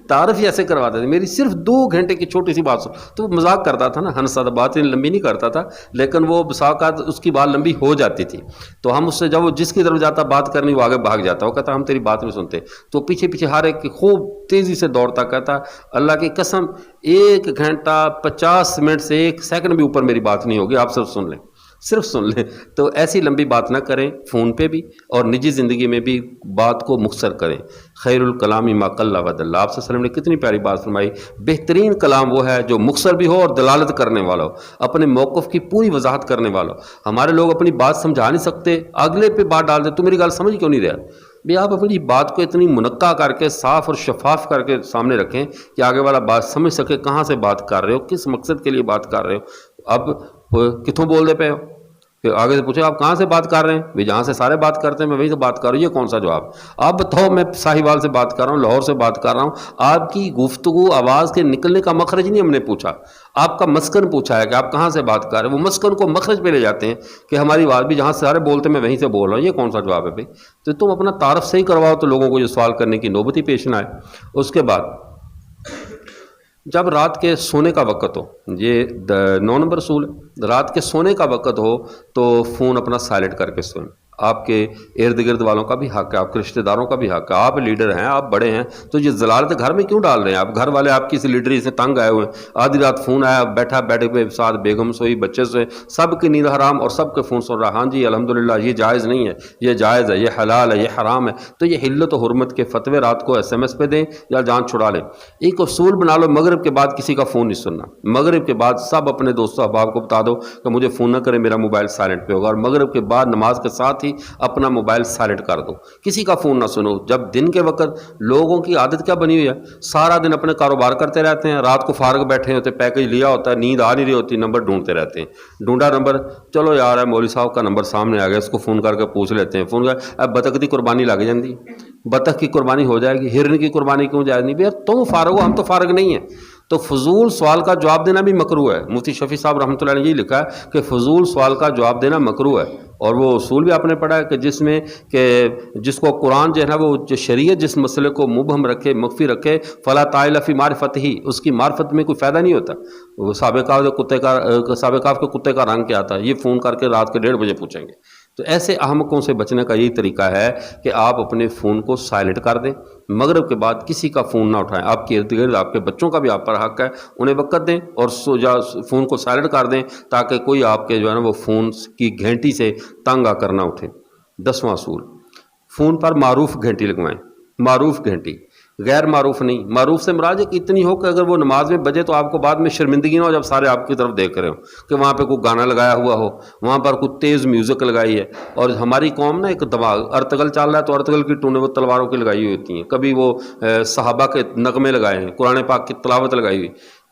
تعارف ہی ایسے کرواتے تھے، میری صرف 2 گھنٹے کی چھوٹی سی بات سن۔ تو وہ مذاق کرتا تھا نا، ہنستا تھا، بات لمبی نہیں کرتا تھا، لیکن وہ بساوقات اس کی بات لمبی ہو جاتی تھی۔ تو ہم اس سے جب وہ جس کی طرف جاتا بات کرنی، وہ آگے بھاگ جاتا، وہ کہتا ہم تیری بات نہیں سنتے۔ تو پیچھے پیچھے ہر ایک کی خوب تیزی سے دوڑتا، کہتا اللہ کی قسم 1 گھنٹہ 50 منٹ سے 1 سیکنڈ بھی اوپر میری بات نہیں ہوگی، آپ صرف سن لیں۔ تو ایسی لمبی بات نہ کریں فون پہ بھی، اور نجی زندگی میں بھی بات کو مختصر کریں۔ خیر الکلام ما قل و دل، آپ صلی اللہ علیہ وسلم نے کتنی پیاری بات فرمائی، بہترین کلام وہ ہے جو مختصر بھی ہو اور دلالت کرنے والا ہو، اپنے موقف کی پوری وضاحت کرنے والا ہو۔ ہمارے لوگ اپنی بات سمجھا نہیں سکتے، اگلے پہ بات ڈال دے، تو میری گال سمجھ کیوں نہیں رہا بھی؟ آپ اپنی بات کو اتنی منقع کر کے صاف اور شفاف کر کے سامنے رکھیں کہ آگے والا بات سمجھ سکے کہاں سے بات کر رہے ہو، کس مقصد کے لیے بات کر رہے ہو۔ اب کتوں بول دے پے ہو، پھر آگے سے پوچھے آپ کہاں سے بات کر رہے ہیں، بھی جہاں سے سارے بات کرتے ہیں میں وہیں سے بات کر رہا ہوں، یہ کون سا جواب؟ آپ بتاؤ میں ساہیوال سے بات کر رہا ہوں، لاہور سے بات کر رہا ہوں، آپ کی گفتگو آواز کے نکلنے کا مخرج نہیں ہم نے پوچھا، آپ کا مسکن پوچھا ہے کہ آپ کہاں سے بات کر رہے ہیں۔ وہ مسکن کو مخرج پہ لے جاتے ہیں کہ ہماری بات بھی جہاں سے سارے بولتے ہیں میں وہیں سے بول رہا ہوں، یہ کون سا جواب ہے بھائی؟ تو تم اپنا تعارف صحیح کرواؤ تو لوگوں کو یہ سوال کرنے کی نوبت ہی پیش نہ آئے۔ اس کے بعد جب رات کے سونے کا وقت ہو، یہ 9 نمبر اصول ہے، رات کے سونے کا وقت ہو تو فون اپنا سائلنٹ کر کے سوئیں۔ آپ کے ارد گرد والوں کا بھی حق ہے، آپ کے رشتہ داروں کا بھی حق ہے، آپ لیڈر ہیں، آپ بڑے ہیں، تو یہ ضلالت گھر میں کیوں ڈال رہے ہیں آپ؟ گھر والے آپ کی اس لیڈری سے تنگ آئے ہوئے ہیں، آدھی رات فون آیا، بیٹھا بیٹھے پہ ساتھ بیگم سوئی، بچے سوئے، سب کی نیند حرام اور سب کے فون سن رہا، ہاں جی الحمدللہ یہ جائز نہیں ہے، یہ جائز ہے، یہ حلال ہے، یہ حرام ہے۔ تو یہ حلت و حرمت کے فتوے رات کو SMS پہ دیں یا جان چھڑا لیں۔ ایک اصول بنا لو، مغرب کے بعد کسی کا فون نہیں سننا۔ مغرب کے بعد سب اپنے دوستوں احباب کو بتا دو کہ مجھے فون نہ کرے، میرا موبائل سائلنٹ پہ ہوگا، اور مغرب کے بعد نماز کے ساتھ ہی اپنا موبائل سائلنٹ کر دو، کسی کا فون نہ سنو۔ جب دن کے وقت لوگوں کی عادت کیا بنی ہوئی ہے، سارا دن اپنے کاروبار کرتے رہتے ہیں، رات کو فارغ بیٹھے ہوتے، پیکج لیا ہوتا ہے، نیند آ نہیں رہی ہوتی، نمبر ڈھونڈتے رہتے ہیں، ڈھونڈا نمبر، چلو یار ہے مولوی صاحب کا نمبر سامنے آ گیا، اس کو فون کر کے پوچھ لیتے ہیں، فون کر اب بطخ کی قربانی لگ جاندی، بطخ کی قربانی ہو جائے گی، ہرن کی قربانی کیوں جائے نہیں؟ یار تم فارغ ہو، ہم تو فارغ نہیں ہیں۔ تو فضول سوال کا جواب دینا بھی مکروہ ہے۔ مفتی شفیع صاحب رحمۃ اللہ نے یہ لکھا ہے کہ فضول سوال کا جواب دینا مکروہ ہے، اور وہ اصول بھی آپ نے پڑھا ہے کہ جس میں کہ جس کو قرآن جو ہے نا، وہ جو شریعت جس مسئلے کو مبہم رکھے، مخفی رکھے، فلا طائل فی معرفت ہی، اس کی معرفت میں کوئی فائدہ نہیں ہوتا۔ وہ سابقہ کے کتے کا رنگ کیا تھا، یہ فون کر کے رات کے 1:30 بجے پوچھیں گے۔ تو ایسے احمقوں سے بچنے کا یہی طریقہ ہے کہ آپ اپنے فون کو سائلنٹ کر دیں، مغرب کے بعد کسی کا فون نہ اٹھائیں۔ آپ کے ارد گرد آپ کے بچوں کا بھی آپ پر حق ہے، انہیں وقت دیں اور فون کو سائلنٹ کر دیں تاکہ کوئی آپ کے جو ہے نا وہ فون کی گھنٹی سے تنگ آ کر نہ اٹھے۔ 10واں اصول، فون پر معروف گھنٹی لگوائیں، معروف گھنٹی، غیر معروف نہیں۔ معروف سے مراد ہے کہ اتنی ہو کہ اگر وہ نماز میں بجے تو آپ کو بعد میں شرمندگی نہ ہو، جب سارے آپ کی طرف دیکھ رہے ہو کہ وہاں پہ کوئی گانا لگایا ہوا ہو، وہاں پر کوئی تیز میوزک لگائی ہے۔ اور ہماری قوم نا ایک دماغ، ارتگل چل رہا ہے تو ارتگل کی ٹونیں وہ تلواروں کی لگائی ہوئی ہوتی ہیں، کبھی وہ صحابہ کے نغمے لگائے ہیں، قرآن پاک کی تلاوت لگائی ہوئی۔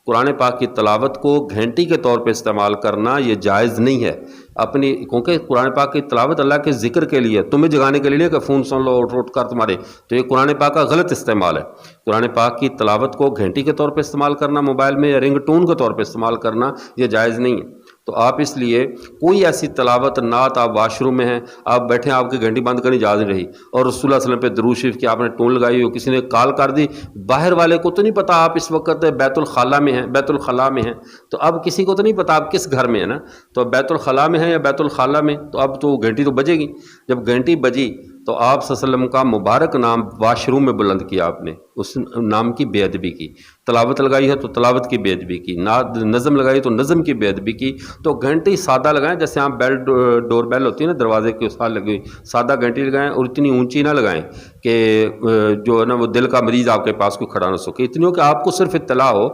قرآن پاک کی تلاوت کو گھنٹی کے طور پہ استعمال کرنا یہ جائز نہیں ہے اپنی، کیونکہ قرآن پاک کی تلاوت اللہ کے ذکر کے لیے، تمہیں جگانے کے لیے کہ فون سن لو اٹھ اٹھ کر تمہارے، تو یہ قرآن پاک کا غلط استعمال ہے۔ قرآن پاک کی تلاوت کو گھنٹی کے طور پہ استعمال کرنا موبائل میں، یا رنگ ٹون کے طور پہ استعمال کرنا یہ جائز نہیں ہے۔ تو آپ اس لیے کوئی ایسی تلاوت نعت، آپ واش روم میں ہیں، آپ بیٹھے، آپ کی گھنٹی بند کرنی اجازت نہیں رہی، اور رسول اللہ صلی اللہ علیہ وسلم پہ درود شریف کی آپ نے ٹون لگائی ہو، کسی نے کال کر دی، باہر والے کو تو نہیں پتا آپ اس وقت بیت الخلا میں ہیں، بیت الخلا میں ہیں، تو اب کسی کو تو نہیں پتا آپ کس گھر میں ہیں نا، تو بیت الخلا میں ہیں یا بیت الخلا میں، تو اب تو گھنٹی تو بجے گی۔ جب گھنٹی بجی تو آپ صلی اللہ علیہ وسلم کا مبارک نام واش روم میں بلند کیا آپ نے، اس نام کی بے ادبی کی، تلاوت لگائی ہے تو تلاوت کی بے ادبی کی، نظم لگائی تو نظم کی بے ادبی کی۔ تو گھنٹی سادہ لگائیں، جیسے آپ بیل ڈور بیل ہوتی ہے نا دروازے کے اس حال لگی ہوئی، سادہ گھنٹی لگائیں، اور اتنی اونچی نہ لگائیں کہ جو ہے نا وہ دل کا مریض آپ کے پاس کوئی کھڑا نہ سکے، اتنی ہو کہ آپ کو صرف اطلاع ہو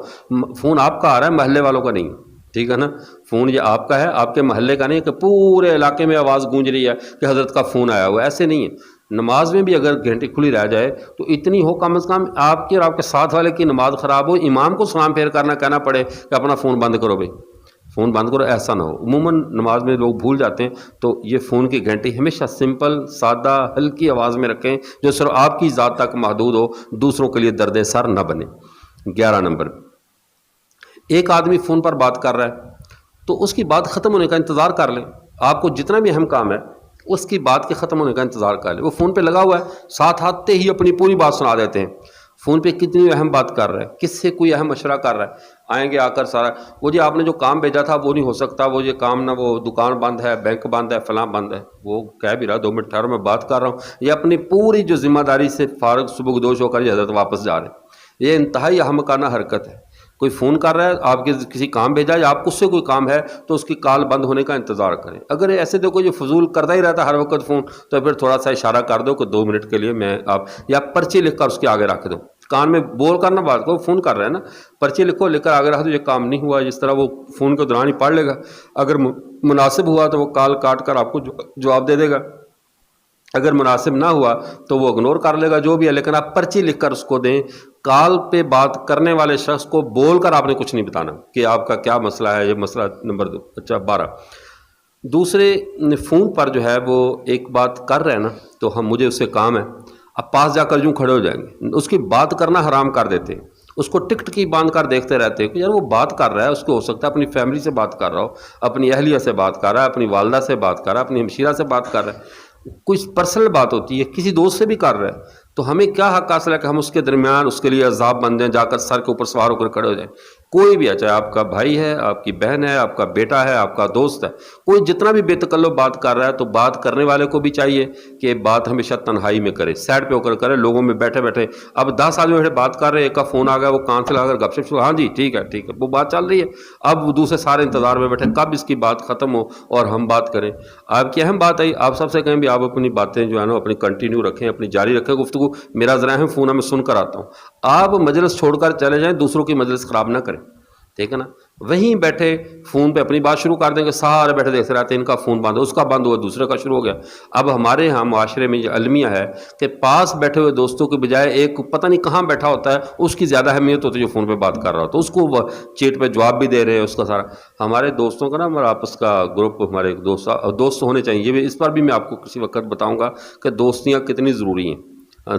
فون آپ کا آ رہا ہے، محلے والوں کا نہیں، ٹھیک ہے نا، فون یہ آپ کا ہے، آپ کے محلے کا نہیں کہ پورے علاقے میں آواز گونج رہی ہے کہ حضرت کا فون آیا ہوا ہے، ایسے نہیں ہے۔ نماز میں بھی اگر گھنٹی کھلی رہ جائے تو اتنی ہو کم از کم آپ کی اور آپ کے ساتھ والے کی نماز خراب ہو، امام کو سلام پھیر کرنا کہنا پڑے کہ اپنا فون بند کرو بھائی، فون بند کرو، ایسا نہ ہو۔ عموماً نماز میں لوگ بھول جاتے ہیں، تو یہ فون کی گھنٹی ہمیشہ سمپل سادہ ہلکی آواز میں رکھیں جو صرف آپ کی ذات تک محدود ہو، دوسروں کے لیے درد سر نہ بنے۔ 11 نمبر، ایک آدمی فون پر بات کر رہا ہے تو اس کی بات ختم ہونے کا انتظار کر لیں، آپ کو جتنا بھی اہم کام ہے اس کی بات کے ختم ہونے کا انتظار کر لیں۔ وہ فون پہ لگا ہوا ہے، ساتھ آتے ہی اپنی پوری بات سنا دیتے ہیں، فون پہ کتنی اہم بات کر رہا ہے، کس سے کوئی اہم مشورہ کر رہا ہے، آئیں گے آ کر سارا وہ جی آپ نے جو کام بھیجا تھا وہ نہیں ہو سکتا، وہ یہ کام نہ، وہ دکان بند ہے، بینک بند ہے، فلاں بند ہے، وہ کہہ بھی رہا 2 منٹ ٹھہرو میں بات کر رہا ہوں، یہ اپنی پوری جو ذمہ داری سے فارغ سبکدوش ہو کر یہ حضرت واپس جا رہے ہیں۔ یہ انتہائی احمقانہ حرکت ہے۔ کوئی فون کر رہا ہے، آپ کے کسی کام بھیجا یا آپ کو اس سے کوئی کام ہے تو اس کی کال بند ہونے کا انتظار کریں۔ اگر ایسے دیکھو یہ فضول کرتا ہی رہتا ہر وقت فون، تو پھر تھوڑا سا اشارہ کر دو کہ 2 منٹ کے لیے میں آپ، یا پرچی لکھ کر اس کے آگے رکھ دو، کان میں بول کر نہ بات کو، فون کر رہے ہیں نا، پرچی لکھو، لکھ کر آگے رکھ دو، یہ کام نہیں ہوا، جس طرح وہ فون کے دوران ہی پڑھ لے گا، اگر مناسب ہوا تو وہ کال کاٹ کر آپ کو جواب دے دے گا، اگر مناسب نہ ہوا تو وہ اگنور کر لے گا، جو بھی ہے، لیکن آپ پرچی لکھ کر اس کو دیں۔ کال پہ بات کرنے والے شخص کو بول کر آپ نے کچھ نہیں بتانا کہ آپ کا کیا مسئلہ ہے، یہ مسئلہ نمبر 2۔ اچھا 12، دوسرے فون پر جو ہے وہ ایک بات کر رہے ہیں نا تو مجھے اس سے کام ہے، اب پاس جا کر یوں کھڑے ہو جائیں گے، اس کی بات کرنا حرام کر دیتے ہیں، اس کو ٹکٹ کی باندھ کر دیکھتے رہتے ہیں کہ یار وہ بات کر رہا ہے، اس کو ہو سکتا ہے اپنی فیملی سے بات کر رہا ہو، اپنی اہلیہ سے بات کر رہا ہے، اپنی والدہ سے بات کر رہا ہے، اپنی ہمشیرہ سے بات کر رہا ہے، کوئی پرسنل بات ہوتی ہے، کسی دوست سے بھی کر رہا ہے، تو ہمیں کیا حق حاصل ہے کہ ہم اس کے درمیان اس کے لیے عذاب بن جائیں، جا کر سر کے اوپر سوار ہو کر کھڑے ہو جائیں۔ کوئی بھی ہے، چاہے آپ کا بھائی ہے، آپ کی بہن ہے، آپ کا بیٹا ہے، آپ کا دوست ہے، کوئی جتنا بھی بے تکلف بات کر رہا ہے تو بات کرنے والے کو بھی چاہیے کہ بات ہمیشہ تنہائی میں کرے، سائڈ پہ ہو کر کرے، لوگوں میں بیٹھے بیٹھے۔ اب 10 آدمی بیٹھے بات کر رہے ہیں، ایک کا فون آ گیا، وہ کان سے لگا کر گپ شپ شروع، ہاں جی ٹھیک ہے ٹھیک ہے، وہ بات چل رہی ہے، اب دوسرے سارے انتظار میں بیٹھے کب اس کی بات ختم ہو اور ہم بات کریں۔ آپ کی اہم بات ہے، آپ سب سے کہیں بھی آپ اپنی باتیں جو ہے نا اپنی کنٹینیو رکھیں، اپنی جاری رکھیں گفتگو، میرا ذرا اہم فون ہے میں سن کر آتا ہوں، آپ مجلس چھوڑ کر چلے جائیں، دوسروں کی مجلس خراب نہ کریں، ٹھیک ہے نا، وہیں بیٹھے فون پہ اپنی بات شروع کر دیں گے، سارے بیٹھے دیکھتے رہتے ہیں، ان کا فون بند، اس کا بند ہوا، دوسرے کا شروع ہو گیا۔ اب ہمارے ہاں معاشرے میں یہ المیہ ہے کہ پاس بیٹھے ہوئے دوستوں کے بجائے ایک پتہ نہیں کہاں بیٹھا ہوتا ہے، اس کی زیادہ اہمیت ہوتی ہے جو فون پہ بات کر رہا ہوتا ہے، اس کو وہ چیٹ پہ جواب بھی دے رہے ہیں، اس کا سارا۔ ہمارے دوستوں کا نا ہمارا آپس کا گروپ، ہمارے دوست ہونے چاہیے، یہ بھی اس پر بھی میں آپ کو کسی وقت بتاؤں گا کہ دوستیاں کتنی ضروری ہیں،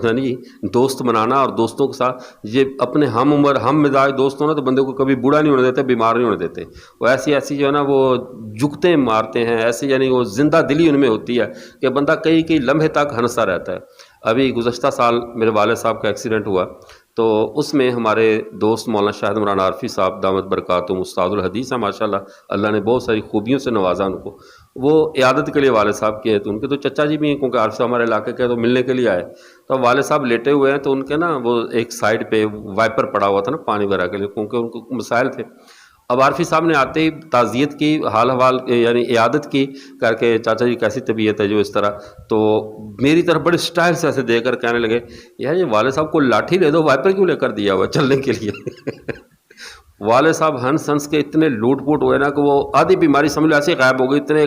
نہیں دوست بنانا، اور دوستوں کے ساتھ یہ اپنے ہم عمر ہم مزاج دوست ہونا تو بندے کو کبھی بوڑھا نہیں ہونے دیتے، بیمار نہیں ہونے دیتے، وہ ایسی جو ہے نا وہ جھکتے مارتے ہیں ایسے، یعنی وہ زندہ دلی ان میں ہوتی ہے کہ بندہ کئی لمحے تک ہنستا رہتا ہے۔ ابھی گزشتہ سال میرے والد صاحب کا ایکسیڈنٹ ہوا تو اس میں ہمارے دوست مولانا شاہد عمران عارفی صاحب دامت برکاتہم استاد الحدیث ہیں ماشاءاللہ، اللہ نے بہت ساری خوبیوں سے نوازا ان کو، وہ عیادت کے لیے والد صاحب کے ہیں، تو ان کے تو چچا جی بھی ہیں کیونکہ عارفی صاحب ہمارے علاقے کے تو ملنے کے لیے آئے، تو والد صاحب لیٹے ہوئے ہیں، تو ان کے نا وہ ایک سائڈ پہ وائپر پڑا ہوا تھا نا پانی وغیرہ کے لیے، کیونکہ ان کو مسائل تھے۔ اب عارفی صاحب نے آتے ہی تعزیت کی، حال حوال یعنی عیادت کی کر کے، چاچا جی کیسی طبیعت ہے جو اس طرح، تو میری طرف بڑے سٹائل سے ایسے دے کر کہنے لگے یار یہ والد صاحب کو لاٹھی دے دو، وائپر کیوں لے کر دیا ہوا چلنے کے لیے والد صاحب ہنس کے اتنے لوٹ پوٹ ہوئے نا کہ وہ آدھی بیماری سمجھ لو ایسے غائب ہو گئی، اتنے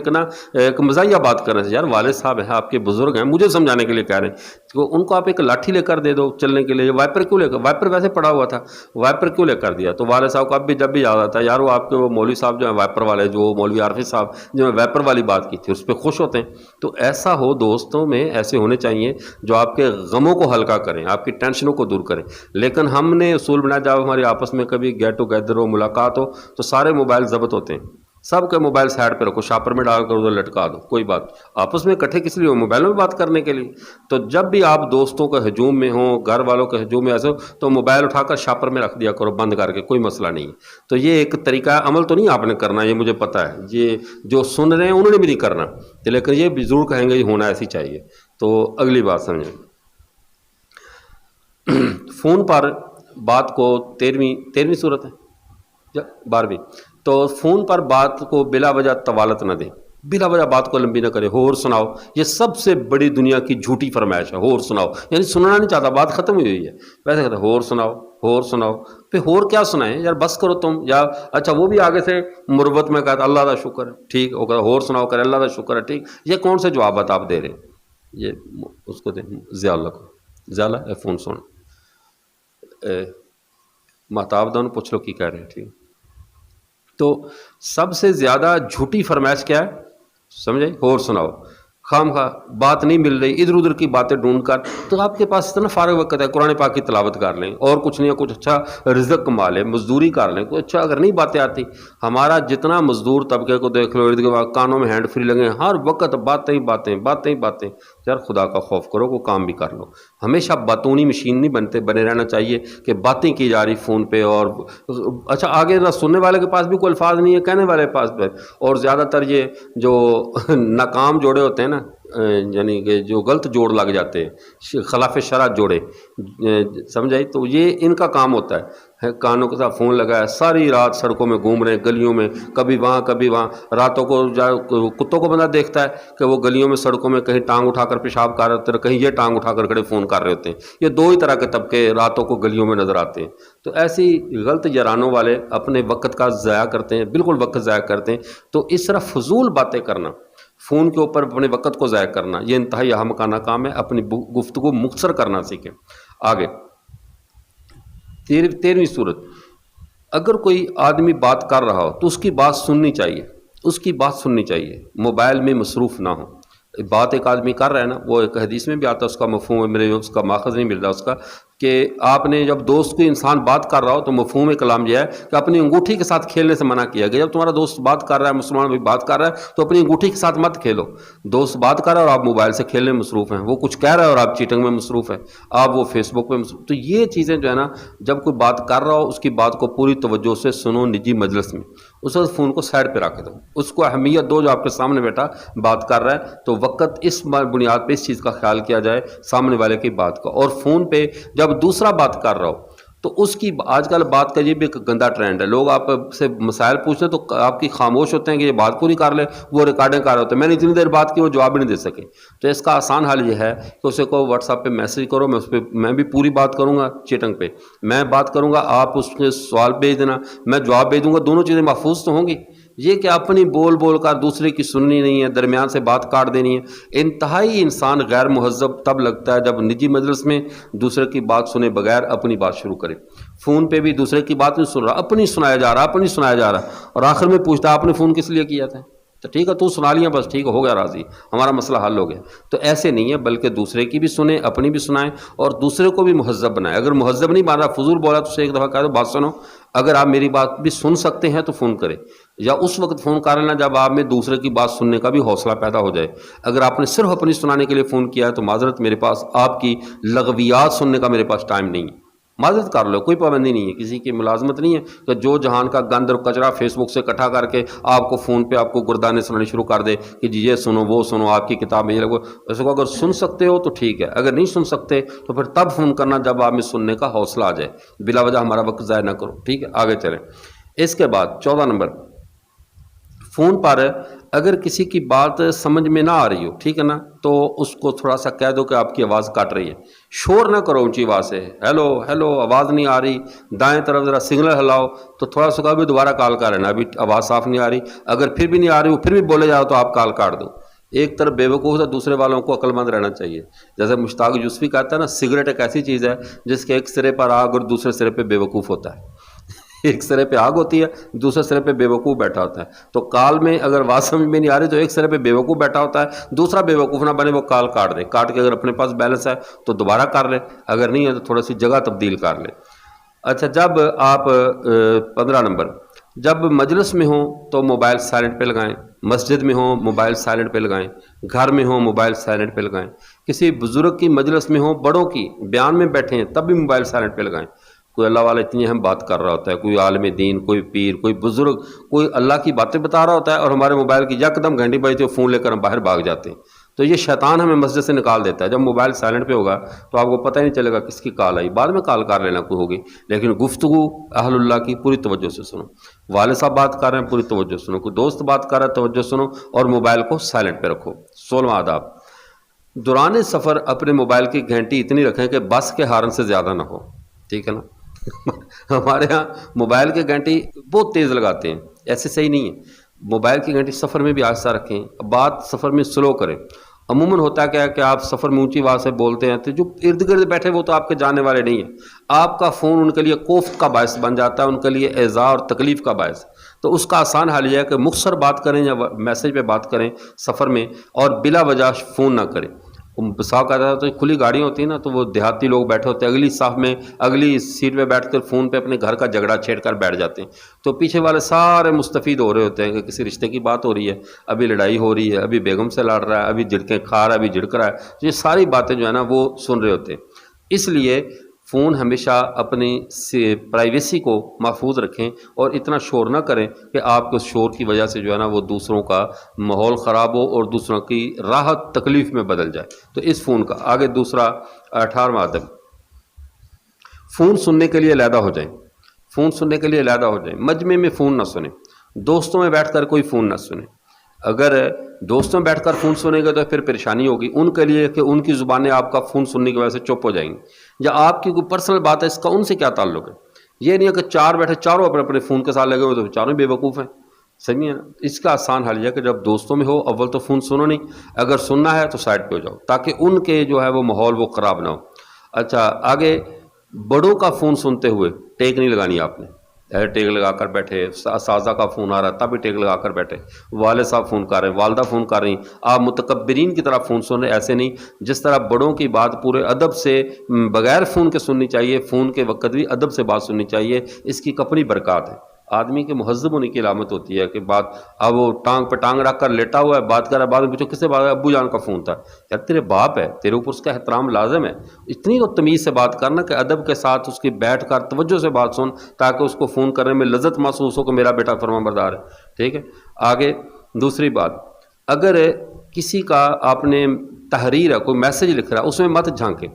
ایک مزاحیہ بات کر رہے تھے، یار والد صاحب ہیں آپ کے بزرگ ہیں، مجھے سمجھانے کے لیے کہہ رہے ہیں تو ان کو آپ ایک لاٹھی لے کر دے دو چلنے کے لیے، وائپر کیوں لے کر، وائپر ویسے پڑا ہوا تھا، وائپر کیوں لے کر دیا؟ تو والد صاحب کو اب بھی جب بھی یاد آتا ہے یار وہ آپ کے وہ مولوی صاحب جو ہیں وائپر والے، جو مولوی عارفی صاحب جو ہیں وائپر والی بات کی تھی اس پہ خوش ہوتے ہیں۔ تو ایسا ہو، دوستوں میں ایسے ہونے چاہیے جو آپ کے غموں کو ہلکا کریں، آپ کی ٹینشنوں کو دور کریں۔ لیکن ہم نے اصول بنایا جب ہماری آپس میں کبھی گیٹ ٹوگیدر ہو، ملاقات ہو، تو سارے موبائل ضبط ہوتے ہیں، سب کے موبائل سائڈ پہ رکھو، شاپر میں ڈال کر ادھر لٹکا دو، کوئی بات، آپس میں اکٹھے کس لیے ہو؟ موبائل میں بات کرنے کے لیے۔ تو جب بھی آپ دوستوں کے ہجوم میں ہوں، گھر والوں کے ہجوم میں ایسے ہو تو موبائل اٹھا کر شاپر میں رکھ دیا کرو بند کر کے، کوئی مسئلہ نہیں ہے۔ تو یہ ایک طریقہ عمل تو نہیں آپ نے کرنا، یہ مجھے پتہ ہے، یہ جو سن رہے ہیں انہوں نے بھی نہیں کرنا، لیکن یہ بھی ضرور کہیں گے یہ ہونا ایسی چاہیے۔ تو اگلی بات سمجھیں، فون پر بات کو 13ویں صورت ہے یا 12ویں، تو فون پر بات کو بلا وجہ طوالت نہ دیں، بلا وجہ بات کو لمبی نہ کرے، ہور سناؤ، یہ سب سے بڑی دنیا کی جھوٹی فرمائش ہے، ہور سناؤ، یعنی سننا نہیں چاہتا، بات ختم ہوئی ہے، ویسے کہتے ہیں ہور سناؤ، ہور سناؤ، پھر ہور کیا سنائیں یار، بس کرو تم، یا اچھا وہ بھی آگے سے مروت میں کہتا اللہ کا شکر ہے، ٹھیک، وہ کہتا ہور سناؤ کرے اللہ کا شکر ہے، ٹھیک، یہ کون سے جوابات آپ دے رہے ہیں؟ یہ اس کو دیں زیالہ کو، زیالہ اے فون سن، محتاب دونوں پوچھ لو کی کہہ رہے ہیں، ٹھیک۔ تو سب سے زیادہ جھوٹی فرمائش کیا ہے، سمجھے، اور سناؤ، خام خواہ بات نہیں مل رہی، ادھر ادھر کی باتیں ڈھونڈ کر، تو آپ کے پاس اتنا فارغ وقت ہے، قرآن پاک کی تلاوت کر لیں، اور کچھ نہیں ہے، کچھ اچھا رزق کما لیں، مزدوری کر لیں، کوئی اچھا، اگر نہیں باتیں آتی، ہمارا جتنا مزدور طبقے کو دیکھ لو، ارد گرد کانوں میں ہینڈ فری لگے ہیں، ہر وقت باتیں ہی باتیں، باتیں ہی باتیں، یار خدا کا خوف کرو، کوئی کام بھی کر لو، ہمیشہ باتونی مشین نہیں بنے رہنا چاہیے کہ باتیں کی جا رہی فون پہ، اور اچھا آگے نہ سننے والے کے پاس بھی کوئی الفاظ نہیں ہے، کہنے والے کے پاس بھی، اور زیادہ تر یہ جو ناکام جوڑے ہوتے ہیں نا، یعنی کہ جو غلط جوڑ لگ جاتے ہیں، خلاف شرع جوڑے، سمجھائی، تو یہ ان کا کام ہوتا ہے، کانوں کے ساتھ فون لگا ہے، ساری رات سڑکوں میں گھوم رہے ہیں، گلیوں میں، کبھی وہاں، راتوں کو کتوں کو بندہ دیکھتا ہے کہ وہ گلیوں میں سڑکوں میں کہیں ٹانگ اٹھا کر پیشاب کر رہے ہوتے ہیں، کہیں یہ ٹانگ اٹھا کر کھڑے فون کر رہے ہوتے ہیں، یہ دو ہی طرح کے طبقے راتوں کو گلیوں میں نظر آتے ہیں۔ تو ایسی غلط جرانوں والے اپنے وقت کا ضائع کرتے ہیں، بالکل وقت ضائع کرتے ہیں، تو اس طرح فضول باتیں کرنا، فون کے اوپر اپنے وقت کو ضائع کرنا، یہ انتہائی احمقانہ کام ہے، اپنی گفتگو مختصر کرنا سیکھیں۔ آگے 13ویں صورت، اگر کوئی آدمی بات کر رہا ہو تو اس کی بات سننی چاہیے، اس کی بات سننی چاہیے، موبائل میں مصروف نہ ہو۔ بات ایک آدمی کر رہا ہے نا، وہ ایک حدیث میں بھی آتا ہے، اس کا مفہوم ہے، میرے اس کا ماخذ نہیں مل رہا اس کا، کہ آپ نے جب دوست کو انسان بات کر رہا ہو تو مفہوم کلام یہ ہے کہ اپنی انگوٹھی کے ساتھ کھیلنے سے منع کیا گیا۔ جب تمہارا دوست بات کر رہا ہے، مسلمان بھی بات کر رہا ہے، تو اپنی انگوٹھی کے ساتھ مت کھیلو، دوست بات کر رہا ہے اور آپ موبائل سے کھیلنے میں مصروف ہیں، وہ کچھ کہہ رہا ہے اور آپ چیٹنگ میں مصروف ہیں، آپ وہ فیس بک پہ مصروف، تو یہ چیزیں جو ہے نا، جب کوئی بات کر رہا ہو اس کی بات کو پوری توجہ سے سنو، نجی مجلس میں، اس وقت فون کو سائڈ پہ رکھ دو، اس کو اہمیت دو، جو آپ کے سامنے بیٹھا بات کر رہا ہے، تو وقت اس بنیاد پہ اس چیز کا خیال کیا جائے سامنے والے کی بات کا۔ اور فون پہ جب دوسرا بات کر رہا ہو تو اس کی، آج کل بات کا یہ بھی ایک گندا ٹرینڈ ہے، لوگ آپ سے مسائل پوچھتے ہیں تو آپ کی خاموش ہوتے ہیں کہ یہ بات پوری کر لے، وہ ریکارڈنگ کر رہے ہوتے ہیں، میں نے اتنی دیر بات کی وہ جواب بھی نہیں دے سکے۔ تو اس کا آسان حل یہ ہے کہ اسے کو واٹس ایپ پہ میسج کرو، میں بھی پوری بات کروں گا، چیٹنگ پہ میں بات کروں گا، آپ اس کے سوال بھیج دینا، میں جواب بھیج دوں گا، دونوں چیزیں محفوظ تو ہوں گی۔ یہ کہ اپنی بول کر دوسرے کی سننی نہیں ہے، درمیان سے بات کاٹ دینی ہے، انتہائی انسان غیر مہذب تب لگتا ہے جب نجی مجلس میں دوسرے کی بات سنے بغیر اپنی بات شروع کرے۔ فون پہ بھی دوسرے کی بات نہیں سن رہا، اپنی سنایا جا رہا، اور آخر میں پوچھتا ہے آپ نے فون کس لیے کیا تھا؟ تو ٹھیک ہے تو سنا لیا، بس ٹھیک ہو گیا، راضی، ہمارا مسئلہ حل ہو گیا۔ تو ایسے نہیں ہے، بلکہ دوسرے کی بھی سنیں، اپنی بھی سنائیں، اور دوسرے کو بھی مہذب بنائیں۔ اگر مہذب نہیں بن رہا، فضول بولا، تو اسے ایک دفعہ کہہ دو بات سنو، اگر آپ میری بات بھی سن سکتے ہیں تو فون کریں، یا اس وقت فون کر لینا جب آپ میں دوسرے کی بات سننے کا بھی حوصلہ پیدا ہو جائے۔ اگر آپ نے صرف اپنی سنانے کے لیے فون کیا ہے تو معذرت، میرے پاس آپ کی لغویات سننے کا میرے پاس ٹائم نہیں ہے، معذرت کر لو، کوئی پابندی نہیں ہے، کسی کی ملازمت نہیں ہے کہ جو جہان کا گند اور کچرا فیس بک سے اکٹھا کر کے آپ کو فون پہ آپ کو گردانے سنانے شروع کر دے کہ جی یہ سنو وہ سنو، آپ کی کتاب میں یہ لگو، ایسے کو اگر سن سکتے ہو تو ٹھیک ہے، اگر نہیں سن سکتے تو پھر تب فون کرنا جب آپ میں سننے کا حوصلہ آ جائے، بلا وجہ ہمارا وقت ضائع نہ کرو، ٹھیک ہے۔ آگے چلیں، اس کے بعد 14 نمبر، فون پر اگر کسی کی بات سمجھ میں نہ آ رہی ہو، ٹھیک ہے نا، تو اس کو تھوڑا سا کہہ دو کہ آپ کی آواز کٹ رہی ہے، شور نہ کرو اونچی آواز سے، ہیلو ہیلو آواز نہیں آ رہی، دائیں طرف ذرا سگنل ہلاؤ، تو تھوڑا سا کہا بھی دوبارہ کال کر لینا، ابھی آواز صاف نہیں آ رہی، اگر پھر بھی نہیں آ رہی وہ پھر بھی بولے جاؤ تو آپ کال کاٹ دو۔ ایک طرف بے وقوف ہے، دوسرے والوں کو عقل مند رہنا چاہیے، جیسے مشتاق یوسفی کہتا ہے نا، سگریٹ ایک ایسی چیز ہے جس کے ایک سرے پر آگ اور دوسرے سرے پہ بے وقوف ہوتا ہے، ایک سرے پہ آگ ہوتی ہے، دوسرے سرے پہ بے وقوف بیٹھا ہوتا ہے، تو کال میں اگر بات سمجھ میں نہیں آ رہی تو ایک سرے پہ بے وقوف بیٹھا ہوتا ہے، دوسرا بے وقوف نہ بنے، وہ کال کاٹ دے، کاٹ کے اگر اپنے پاس بیلنس ہے تو دوبارہ کر لے، اگر نہیں ہے تو تھوڑا سی جگہ تبدیل کر لے۔ اچھا، جب آپ 15 نمبر، جب مجلس میں ہوں تو موبائل سائلنٹ پہ لگائیں، مسجد میں ہوں موبائل سائلنٹ پہ لگائیں، گھر میں ہوں موبائل سائلنٹ پہ لگائیں، کسی بزرگ کی مجلس میں ہوں، بڑوں کی بیان میں بیٹھے ہیں تب بھی موبائل سائلنٹ پہ لگائیں۔ کوئی اللہ والا اتنی اہم بات کر رہا ہوتا ہے، کوئی عالم دین، کوئی پیر، کوئی بزرگ، کوئی اللہ کی باتیں بتا رہا ہوتا ہے، اور ہمارے موبائل کی یکدم گھنٹی بجتی ہے، فون لے کر ہم باہر بھاگ جاتے ہیں، تو تو یہ شیطان ہمیں مسجد سے نکال دیتا ہے. جب موبائل سائلنٹ پہ ہوگا تو آپ کو پتہ ہی نہیں چلے گا کس کی کال آئی، بعد میں کال کر لینا کوئی ہوگی، لیکن گفتگو اہل اللہ کی پوری توجہ سے سنو. والد صاحب بات کر رہے ہیں پوری توجہ سنو، کوئی دوست بات کر رہا ہے توجہ سنو، اور موبائل کو سائلنٹ پہ رکھو. 16واں آداب، دوران سفر اپنے موبائل کی گھنٹی اتنی رکھیں کہ بس کے ہارن سے زیادہ نہ ہو. ٹھیک ہے نا؟ ہمارے ہاں موبائل کی گھنٹی بہت تیز لگاتے ہیں، ایسے صحیح نہیں ہے. موبائل کی گھنٹی سفر میں بھی آہستہ رکھیں، بات سفر میں سلو کریں. عموماً ہوتا کیا ہے کہ آپ سفر میں اونچی آواز سے بولتے ہیں تو جو ارد گرد بیٹھے وہ تو آپ کے جانے والے نہیں ہیں. آپ کا فون ان کے لیے کوفت کا باعث بن جاتا ہے، ان کے لیے ایذا اور تکلیف کا باعث. تو اس کا آسان حل یہ ہے کہ مختصر بات کریں یا میسج پہ بات کریں سفر میں، اور بلا وجہ فون نہ کریں. صاحب کہتا ہے تو کھلی گاڑیاں ہوتی ہیں نا، تو وہ دیہاتی لوگ بیٹھے ہوتے ہیں اگلی صف میں، اگلی سیٹ پہ بیٹھ کر فون پہ اپنے گھر کا جھگڑا چھیڑ کر بیٹھ جاتے ہیں. تو پیچھے والے سارے مستفید ہو رہے ہوتے ہیں کہ کسی رشتے کی بات ہو رہی ہے، ابھی لڑائی ہو رہی ہے، ابھی بیگم سے لڑ رہا ہے، ابھی جھڑکیں کھا رہا ہے، ابھی جھڑک رہا ہے. تو یہ ساری باتیں جو ہے نا وہ سن رہے ہوتے ہیں. اس لیے فون ہمیشہ اپنی پرائیویسی کو محفوظ رکھیں اور اتنا شور نہ کریں کہ آپ کے شور کی وجہ سے جو ہے نا وہ دوسروں کا ماحول خراب ہو اور دوسروں کی راحت تکلیف میں بدل جائے. تو اس فون کا آگے دوسرا 18واں ادب، فون سننے کے لیے علیحدہ ہو جائیں. فون سننے کے لیے علیحدہ ہو جائیں. مجمع میں فون نہ سنیں، دوستوں میں بیٹھ کر کوئی فون نہ سنیں. اگر دوستوں میں بیٹھ کر فون سنیں گے تو پھر پریشانی ہوگی ان کے لیے کہ ان کی زبانیں آپ کا فون سننے کی وجہ سے چپ ہو جائیں گی، یا آپ کی کوئی پرسنل بات ہے اس کا ان سے کیا تعلق ہے. یہ نہیں ہے کہ چار بیٹھے چاروں اپنے اپنے فون کے ساتھ لگے ہوئے تو چاروں بے وقوف ہیں. صحیح ہے نا؟ اس کا آسان حل یہ ہے کہ جب دوستوں میں ہو اول تو فون سنو نہیں، اگر سننا ہے تو سائڈ پہ ہو جاؤ تاکہ ان کے جو ہے وہ ماحول وہ خراب نہ ہو. اچھا آگے، بڑوں کا فون سنتے ہوئے ٹیک نہیں لگانی آپ نے. ٹیک لگا کر بیٹھے، اساتذہ کا فون آ رہا ہے تب بھی ٹیک لگا کر بیٹھے، والد صاحب فون کر رہے ہیں، والدہ فون کر رہی، آپ متکبرین کی طرح فون سن رہے. ایسے نہیں. جس طرح بڑوں کی بات پورے ادب سے بغیر فون کے سننی چاہیے، فون کے وقت بھی ادب سے بات سننی چاہیے. اس کی اپنی برکات ہے. آدمی کے مہذب ہونے کی علامت ہوتی ہے کہ بات، اب وہ ٹانگ پہ ٹانگ رکھ کر لیٹا ہوا ہے بات کر رہا ہے، بعد میں پوچھو کس سے بات ہے، ابو جان کا فون تھا. یار تیرے باپ ہے، تیرے اوپر اس کا احترام لازم ہے. اتنی تو تمیز سے بات کرنا کہ ادب کے ساتھ اس کی بیٹھ کر توجہ سے بات سن تاکہ اس کو فون کرنے میں لذت محسوس ہو کہ میرا بیٹا فرمانبردار ہے. ٹھیک ہے. آگے دوسری بات، اگر کسی کا آپ نے تحریر ہے، کوئی میسج لکھ رہا ہے، اس میں مت جھانکیں.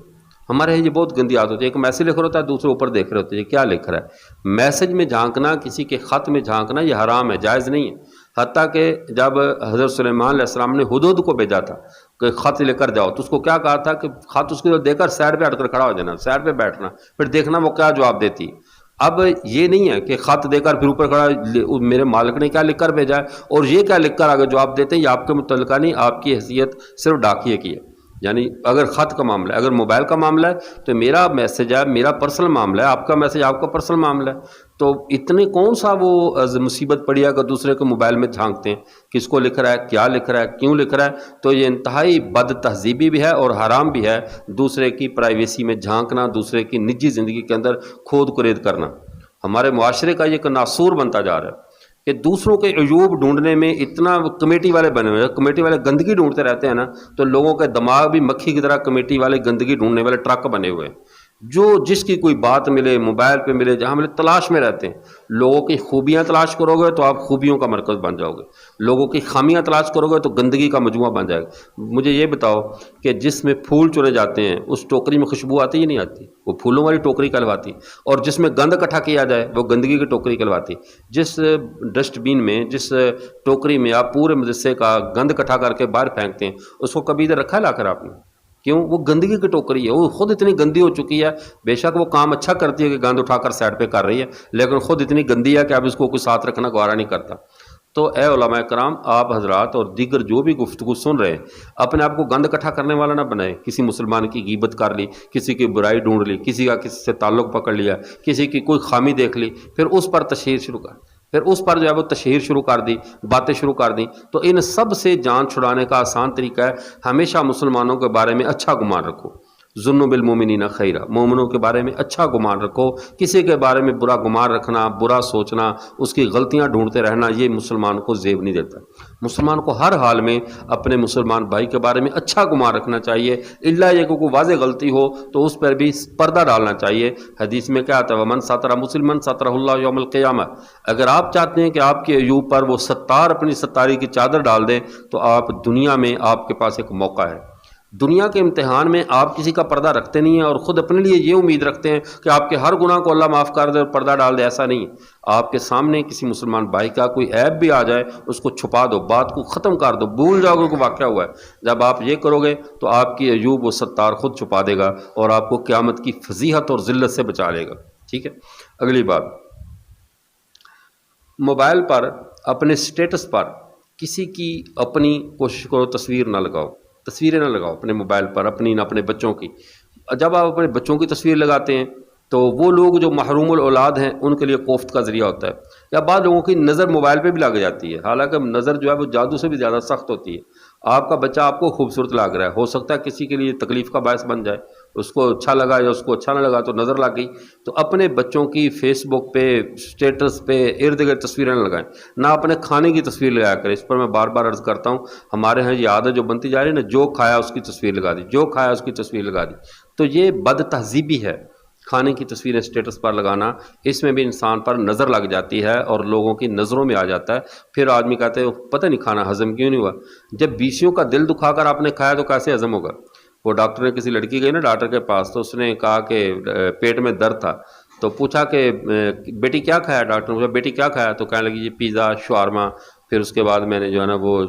ہمارے یہ بہت گندی عادت ہوتی ہے، ایک میسج لکھ رہا ہوتا ہے دوسرے اوپر دیکھ رہے ہوتے ہیں کیا لکھ رہا ہے. میسج میں جھانکنا، کسی کے خط میں جھانکنا یہ حرام ہے، جائز نہیں ہے. حتیٰ کہ جب حضرت سلیمان علیہ السلام نے ہدہد کو بھیجا تھا کہ خط لے کر جاؤ، تو اس کو کیا کہا تھا کہ خط اس کو دے کر سائڈ پہ ہٹ کر کھڑا ہو جانا، سائڈ پہ بیٹھنا، پھر دیکھنا وہ کیا جواب دیتی. اب یہ نہیں ہے کہ خط دے کر پھر اوپر کھڑا میرے مالک نے کیا لکھ کر بھیجا ہے اور یہ کیا لکھ کر آگے جواب دیتے ہیں، یہ آپ کے متعلقہ نہیں، آپ کی حیثیت صرف ڈاکیے کی ہے. یعنی اگر خط کا معاملہ ہے، اگر موبائل کا معاملہ ہے تو میرا میسج ہے، میرا پرسنل معاملہ ہے، آپ کا میسج آپ کا پرسنل معاملہ ہے. تو اتنے کون سا وہ مصیبت پڑی ہے کہ دوسرے کے موبائل میں جھانکتے ہیں کس کو لکھ رہا ہے، کیا لکھ رہا ہے، کیوں لکھ رہا ہے. تو یہ انتہائی بد تہذیبی بھی ہے اور حرام بھی ہے، دوسرے کی پرائیویسی میں جھانکنا، دوسرے کی نجی زندگی کے اندر کھود کرید کرنا. ہمارے معاشرے کا یہ ایک ناسور بنتا جا رہا ہے کہ دوسروں کے عیوب ڈھونڈنے میں اتنا کمیٹی والے بنے ہوئے ہیں. کمیٹی والے گندگی ڈھونڈتے رہتے ہیں نا، تو لوگوں کے دماغ بھی مکھی کی طرح کمیٹی والے گندگی ڈھونڈنے والے ٹرک بنے ہوئے ہیں. جو جس کی کوئی بات ملے، موبائل پہ ملے، جہاں ملے تلاش میں رہتے ہیں. لوگوں کی خوبیاں تلاش کرو گے تو آپ خوبیوں کا مرکز بن جاؤ گے، لوگوں کی خامیاں تلاش کرو گے تو گندگی کا مجموعہ بن جائے گا. مجھے یہ بتاؤ کہ جس میں پھول چنے جاتے ہیں اس ٹوکری میں خوشبو آتی ہی نہیں آتی، وہ پھولوں والی ٹوکری کہلواتی. اور جس میں گند اکٹھا کیا جائے وہ گندگی کی ٹوکری کہلواتی. جس ڈسٹ بین میں، جس ٹوکری میں آپ پورے مدرسے کا گند اکٹھا کر کے باہر پھینکتے ہیں، اس کو کبھی ادھر رکھا لا کر آپ نے؟ کیوں؟ وہ گندگی کی ٹوکری ہے، وہ خود اتنی گندی ہو چکی ہے. بے شک وہ کام اچھا کرتی ہے کہ گند اٹھا کر سائڈ پہ کر رہی ہے، لیکن خود اتنی گندی ہے کہ اب اس کو کوئی ساتھ رکھنا گوارا نہیں کرتا. تو اے علماء کرام، آپ حضرات اور دیگر جو بھی گفتگو سن رہے ہیں، اپنے آپ کو گند اکٹھا کرنے والا نہ بنائے. کسی مسلمان کی غیبت کر لی، کسی کی برائی ڈھونڈ لی، کسی کا کسی سے تعلق پکڑ لیا، کسی کی کوئی خامی دیکھ لی، پھر اس پر تشہیر شروع کر، پھر اس پر جو ہے وہ تشہیر شروع کر دی، باتیں شروع کر دیں. تو ان سب سے جان چھڑانے کا آسان طریقہ ہے ہمیشہ مسلمانوں کے بارے میں اچھا گمان رکھو. ظن بالمؤمنین خیرا، مومنوں کے بارے میں اچھا گمان رکھو، کسی کے بارے میں برا گمان رکھنا، برا سوچنا، اس کی غلطیاں ڈھونڈتے رہنا، یہ مسلمان کو زیب نہیں دیتا۔ مسلمان کو ہر حال میں اپنے مسلمان بھائی کے بارے میں اچھا گمان رکھنا چاہیے، الا یہ کہ کوئی واضح غلطی ہو تو اس پر بھی پردہ ڈالنا چاہیے۔ حدیث میں کیا آتا ہے، ومن ستر مسلمن سترہ اللہ یوم القیامہ، اگر آپ چاہتے ہیں کہ آپ کے عیوب پر وہ ستار اپنی ستاری کی چادر ڈال دیں تو آپ دنیا میں آپ کے پاس ایک موقع ہے۔ دنیا کے امتحان میں آپ کسی کا پردہ رکھتے نہیں ہیں اور خود اپنے لیے یہ امید رکھتے ہیں کہ آپ کے ہر گناہ کو اللہ معاف کر دے اور پردہ ڈال دے، ایسا نہیں ہے۔ آپ کے سامنے کسی مسلمان بھائی کا کوئی عیب بھی آ جائے اس کو چھپا دو، بات کو ختم کر دو، بھول جاؤ گے کہ واقعہ ہوا ہے۔ جب آپ یہ کرو گے تو آپ کی عیوب و ستار خود چھپا دے گا اور آپ کو قیامت کی فضیحت اور ذلت سے بچا لے گا۔ ٹھیک ہے، اگلی بات، موبائل پر اپنے سٹیٹس پر کسی کی اپنی کوشش کرو تصویر نہ لگاؤ، تصویریں نہ لگاؤ اپنے موبائل پر، اپنی نہ اپنے بچوں کی۔ جب آپ اپنے بچوں کی تصویر لگاتے ہیں تو وہ لوگ جو محروم الاولاد ہیں ان کے لیے کوفت کا ذریعہ ہوتا ہے، یا بعض لوگوں کی نظر موبائل پہ بھی لگ جاتی ہے، حالانکہ نظر جو ہے وہ جادو سے بھی زیادہ سخت ہوتی ہے۔ آپ کا بچہ آپ کو خوبصورت لگ رہا ہے، ہو سکتا ہے کسی کے لیے تکلیف کا باعث بن جائے، اس کو اچھا لگا یا اس کو اچھا نہ لگا تو نظر لگ گئی۔ تو اپنے بچوں کی فیس بک پہ، اسٹیٹس پہ، ارد گرد تصویریں نہ لگائیں، نہ اپنے کھانے کی تصویر لگایا کریں۔ اس پر میں بار بار عرض کرتا ہوں، ہمارے ہاں یہ عادت جو بنتی جا رہی ہے نا، جو کھایا اس کی تصویر لگا دی، جو کھایا اس کی تصویر لگا دی، تو یہ بد تہذیبی ہے۔ کھانے کی تصویریں اسٹیٹس پر لگانا، اس میں بھی انسان پر نظر لگ جاتی ہے اور لوگوں کی نظروں میں آ جاتا ہے، پھر آدمی کہتے ہیں پتہ نہیں کھانا ہضم کیوں نہیں ہوا۔ جب بیسیوں کا دل دکھا کر آپ نے کھایا تو کیسے ہضم ہوگا؟ وہ ڈاکٹر نے، کسی لڑکی گئی نا ڈاکٹر کے پاس، تو اس نے کہا کہ پیٹ میں درد تھا، تو پوچھا کہ بیٹی کیا کھایا؟ ڈاکٹر نے پوچھا بیٹی کیا کھایا؟ تو کہنے لگی یہ پیزا، شاورما، پھر اس کے بعد میں نے جو ہے نا وہ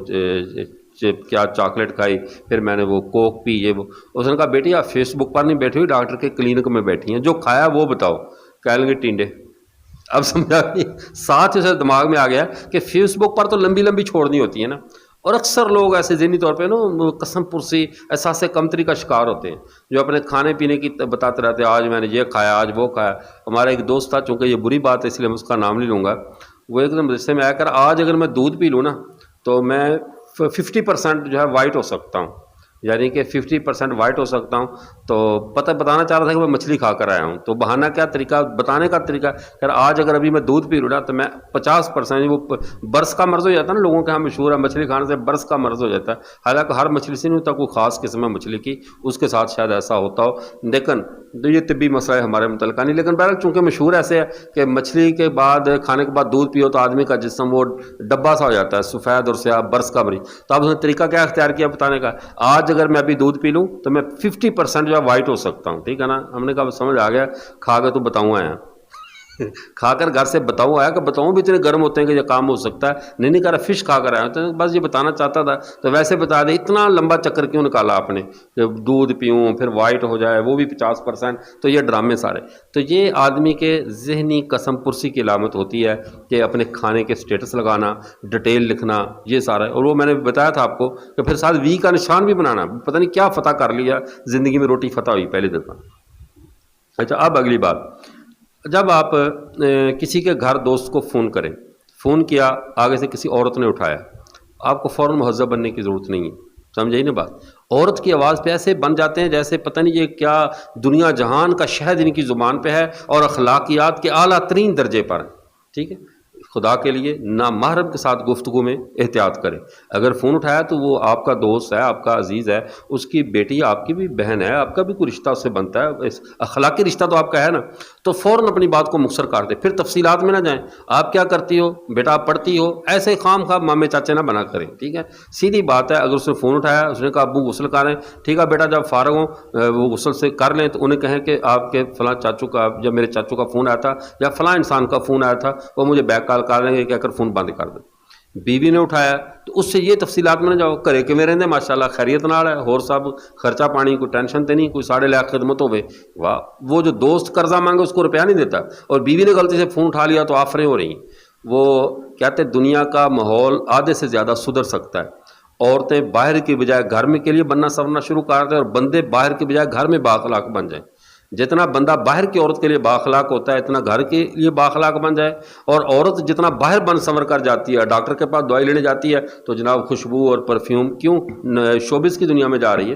کیا چاکلیٹ کھائی، پھر میں نے وہ کوک پی، یہ وہ۔ اس نے کہا بیٹی آپ فیس بک پر نہیں بیٹھی ہوئی، ڈاکٹر کے کلینک میں بیٹھی ہیں، جو کھایا وہ بتاؤ۔ کہنے لگے ٹینڈے۔ اب سمجھا، ساتھ اسے دماغ میں آ گیا کہ فیس بک پر تو لمبی لمبی چھوڑنی ہوتی ہے نا، اور اکثر لوگ ایسے ذہنی طور پہ نا قسم پرسی، احساس کمتری کا شکار ہوتے ہیں، جو اپنے کھانے پینے کی بتاتے رہتے ہیں، آج میں نے یہ کھایا، آج وہ کھایا۔ ہمارا ایک دوست تھا، چونکہ یہ بری بات ہے اس لیے میں اس کا نام نہیں لوں گا، وہ ایک دم رستے میں آیا کر، آج اگر میں دودھ پی لوں نا تو میں 50% جو ہے وائٹ ہو سکتا ہوں، یعنی کہ 50% وائٹ ہو سکتا ہوں۔ تو پتہ بتانا چاہ رہا تھا کہ میں مچھلی کھا کر آیا ہوں، تو بہانہ کیا طریقہ بتانے کا طریقہ کہ آج اگر ابھی میں دودھ پی لوں نا تو میں 50%، وہ برس کا مرض ہو جاتا ہے نا، لوگوں کے ہاں مشہور ہے مچھلی کھانے سے برس کا مرض ہو جاتا ہے، حالانکہ ہر مچھلی سے نہیں ہوتا، کوئی خاص قسم ہے مچھلی کی اس کے ساتھ شاید ایسا ہوتا ہو، لیکن یہ طبی مسئلہ ہے ہمارے متعلقہ نہیں۔ لیکن بہرحال چونکہ مشہور ایسے ہے کہ مچھلی کے بعد، کھانے کے بعد دودھ پیو تو آدمی کا جسم وہ ڈبا سا ہو جاتا ہے، سفید اور سیاہ، برس کا مریض۔ تو اب اس نے طریقہ کیا اختیار کیا بتانے کا، آج اگر میں ابھی دودھ پی لوں تو میں 50% جو ہے وائٹ ہو سکتا ہوں، ٹھیک ہے نا۔ ہم نے کہا سمجھ آ گیا، کھا کے تو بتاؤں آیا کھا کر گھر سے بتاؤں آیا کہ بتاؤں بھی اتنے گرم ہوتے ہیں کہ یہ کام ہو سکتا ہے، نہیں کہہ رہا فش کھا کر آیا، تو بس یہ بتانا چاہتا تھا، تو ویسے بتا دے۔ اتنا لمبا چکر کیوں نکالا آپ نے کہ دودھ پیوں پھر وائٹ ہو جائے، وہ بھی 50%، تو یہ ڈرامے سارے۔ تو یہ آدمی کے ذہنی قسم پرسی کی علامت ہوتی ہے کہ اپنے کھانے کے سٹیٹس لگانا، ڈیٹیل لکھنا، یہ سارا۔ اور وہ میں نے بتایا تھا آپ کو کہ پھر ساتھ وی کا نشان بھی بنانا، پتہ نہیں کیا فتح کر لیا زندگی میں، روٹی فتح ہوئی پہلی دفعہ۔ اچھا، اب اگلی بات، جب آپ کسی کے گھر دوست کو فون کریں، فون کیا، آگے سے کسی عورت نے اٹھایا، آپ کو فوراً مہذب بننے کی ضرورت نہیں ہے، سمجھے نا بات۔ عورت کی آواز پہ ایسے بن جاتے ہیں جیسے پتہ نہیں یہ کیا دنیا جہان کا شہد ان کی زبان پہ ہے، اور اخلاقیات کے اعلیٰ ترین درجے پر ہیں، ٹھیک ہے۔ خدا کے لیے نامحرم کے ساتھ گفتگو میں احتیاط کریں۔ اگر فون اٹھایا تو وہ آپ کا دوست ہے، آپ کا عزیز ہے، اس کی بیٹی آپ کی بھی بہن ہے، آپ کا بھی کوئی رشتہ اس سے بنتا ہے، اخلاقی رشتہ تو آپ کا ہے نا، تو فوراً اپنی بات کو مختصر کر دیں، پھر تفصیلات میں نہ جائیں۔ آپ کیا کرتی ہو بیٹا، آپ پڑھتی ہو، ایسے خام خواہ مامے چاچے نہ بنا کریں، ٹھیک ہے۔ سیدھی بات ہے، اگر اس نے فون اٹھایا، اس نے کہا ابو غسل کریں، ٹھیک ہے بیٹا، جب فارغ ہوں وہ غسل سے کر لیں، تو انہیں کہیں کہ آپ کے فلاں چاچو کا، جب میرے چاچو کا فون آیا تھا یا فلاں انسان کا فون آیا تھا، وہ مجھے بیک کال کر لیں گے، کہہ کر فون بند کر دیں۔ بیوی نے اٹھایا تو اس سے یہ تفصیلات میں نہ جاؤ، کرے کہ میرے نے ماشاءاللہ خیریت نال ہے، اور صاحب خرچہ پانی کوئی ٹینشن تے نہیں، کوئی 1.5 لاکھ خدمت ہوئے، واہ۔ وہ جو دوست قرضہ مانگے اس کو روپیہ نہیں دیتا، اور بیوی نے غلطی سے فون اٹھا لیا تو آفریں ہو رہی ہیں۔ وہ کہتے دنیا کا ماحول آدھے سے زیادہ سدھر سکتا ہے، عورتیں باہر کی بجائے گھر میں کے لیے بننا سورنا شروع کر دیں، اور بندے باہر کی بجائے گھر میں بااخلاق بن جائیں۔ جتنا بندہ باہر کی عورت کے لیے بااخلاق ہوتا ہے اتنا گھر کے لیے بااخلاق بن جائے، اور عورت جتنا باہر بن سنور کر جاتی ہے، ڈاکٹر کے پاس دوائی لینے جاتی ہے تو جناب خوشبو اور پرفیوم کیوں شوبز کی دنیا میں جا رہی ہے،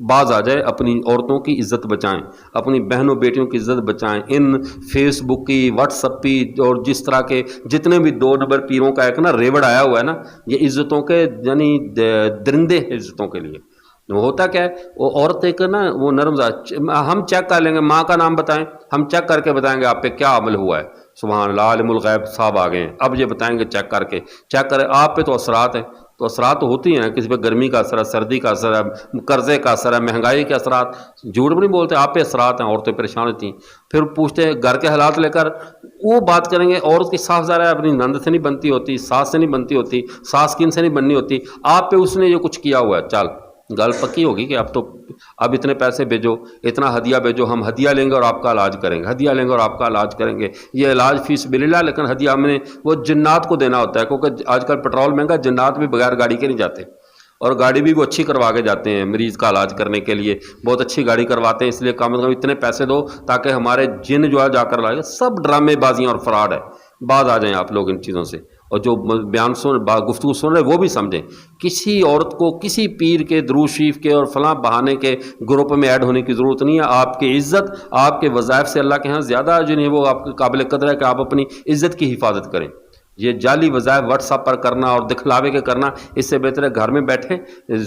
باز آ جائے، اپنی عورتوں کی عزت بچائیں، اپنی بہنوں بیٹیوں کی عزت بچائیں۔ ان فیس بک کی، واٹس ایپ کی اور جس طرح کے جتنے بھی 2 نمبر پیروں کا ایک نا ریوڑ آیا ہوا ہے نا، یہ عزتوں کے یعنی درندے ہیں عزتوں کے لیے۔ وہ ہوتا کیا ہے، وہ عورت ایک نا وہ نرم ذات، ہم چیک کر لیں گے، ماں کا نام بتائیں، ہم چیک کر کے بتائیں گے آپ پہ کیا عمل ہوا ہے۔ سبحان اللہ، عالم الغیب صاحب آ گئے ہیں، اب یہ بتائیں گے چیک کر کے، چیک کریں آپ پہ تو اثرات ہیں، تو اثرات تو ہوتی ہیں، کسی پہ گرمی کا اثر ہے، سردی کا اثر ہے، قرضے کا اثر ہے، مہنگائی کے اثرات، جھوٹ بھی نہیں بولتے، آپ پہ اثرات ہیں، عورتیں پریشان ہوتی ہیں۔ پھر پوچھتے ہیں گھر کے حالات لے کر، وہ بات کریں گے، عورت کی صاف ظاہر ہے اپنی نند سے نہیں بنتی ہوتی، ساس سے نہیں بنتی ہوتی، ساس کن سے نہیں بننی ہوتی، آپ پہ اس نے یہ کچھ کیا ہوا ہے، چل گل پکی ہوگی کہ اب اتنے پیسے بھیجو، اتنا ہدیہ بھیجو، ہم ہدیہ لیں گے اور آپ کا علاج کریں گے، ہدیہ لیں گے اور آپ کا علاج کریں گے، یہ علاج فی سبیل اللہ، لیکن ہدیہ ہم نے وہ جنات کو دینا ہوتا ہے، کیونکہ آج کل پیٹرول مہنگا، جنات بھی بغیر گاڑی کے نہیں جاتے، اور گاڑی بھی وہ اچھی کروا کے جاتے ہیں مریض کا علاج کرنے کے لیے، بہت اچھی گاڑی کرواتے ہیں، اس لیے کم از کم اتنے پیسے دو تاکہ ہمارے جن جو ہے جا کر لائے۔ سب ڈرامے بازیاں اور فراڈ ہے، بعد آ جائیں آپ لوگ ان چیزوں سے، اور جو بیان گفتگو سن رہے وہ بھی سمجھیں، کسی عورت کو کسی پیر کے درود شریف کے اور فلاں بہانے کے گروپ میں ایڈ ہونے کی ضرورت نہیں ہے۔ آپ کی عزت آپ کے وظائف سے اللہ کے ہاں زیادہ جو نہیں وہ آپ کے قابل قدر ہے کہ آپ اپنی عزت کی حفاظت کریں۔ یہ جعلی وظائف واٹس ایپ پر کرنا اور دکھلاوے کے کرنا، اس سے بہتر ہے گھر میں بیٹھیں،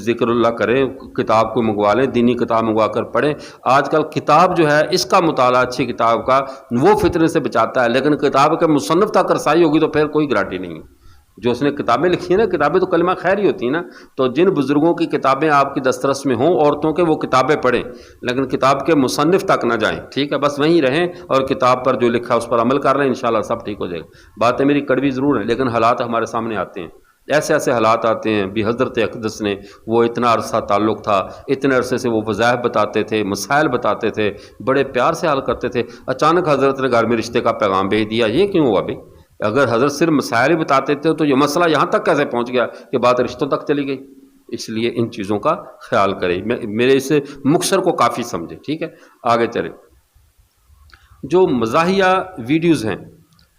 ذکر اللہ کریں، کتاب کو منگوا لیں، دینی کتاب منگوا کر پڑھیں۔ آج کل کتاب جو ہے اس کا مطالعہ اچھی کتاب کا وہ فتنے سے بچاتا ہے، لیکن کتاب کے مصنف تک رسائی ہوگی تو پھر کوئی گارنٹی نہیں ہے۔ جو اس نے کتابیں لکھی ہیں نا، کتابیں تو کلمہ خیر ہی ہوتی ہیں نا، تو جن بزرگوں کی کتابیں آپ کی دسترس میں ہوں عورتوں کے، وہ کتابیں پڑھیں، لیکن کتاب کے مصنف تک نہ جائیں، ٹھیک ہے، بس وہیں رہیں اور کتاب پر جو لکھا اس پر عمل کر رہے ہیں، انشاءاللہ سب ٹھیک ہو جائے گا۔ باتیں میری کڑوی ضرور ہیں، لیکن حالات ہمارے سامنے آتے ہیں، ایسے ایسے حالات آتے ہیں۔ بھی حضرت اقدس نے وہ اتنا عرصہ تعلق تھا، اتنے عرصے سے وہ وظائف بتاتے تھے، مسائل بتاتے تھے، بڑے پیار سے حل کرتے تھے، اچانک حضرت نے گھر میں رشتے کا پیغام بھیج دیا، یہ کیوں ہوا بھائی؟ اگر حضرت صرف مسائل ہی بتاتے تھے تو یہ مسئلہ یہاں تک کیسے پہنچ گیا کہ بات رشتوں تک چلی گئی؟ اس لیے ان چیزوں کا خیال کریں، میرے اس مختصر کو کافی سمجھے، ٹھیک ہے، آگے چلیں۔ جو مزاحیہ ویڈیوز ہیں،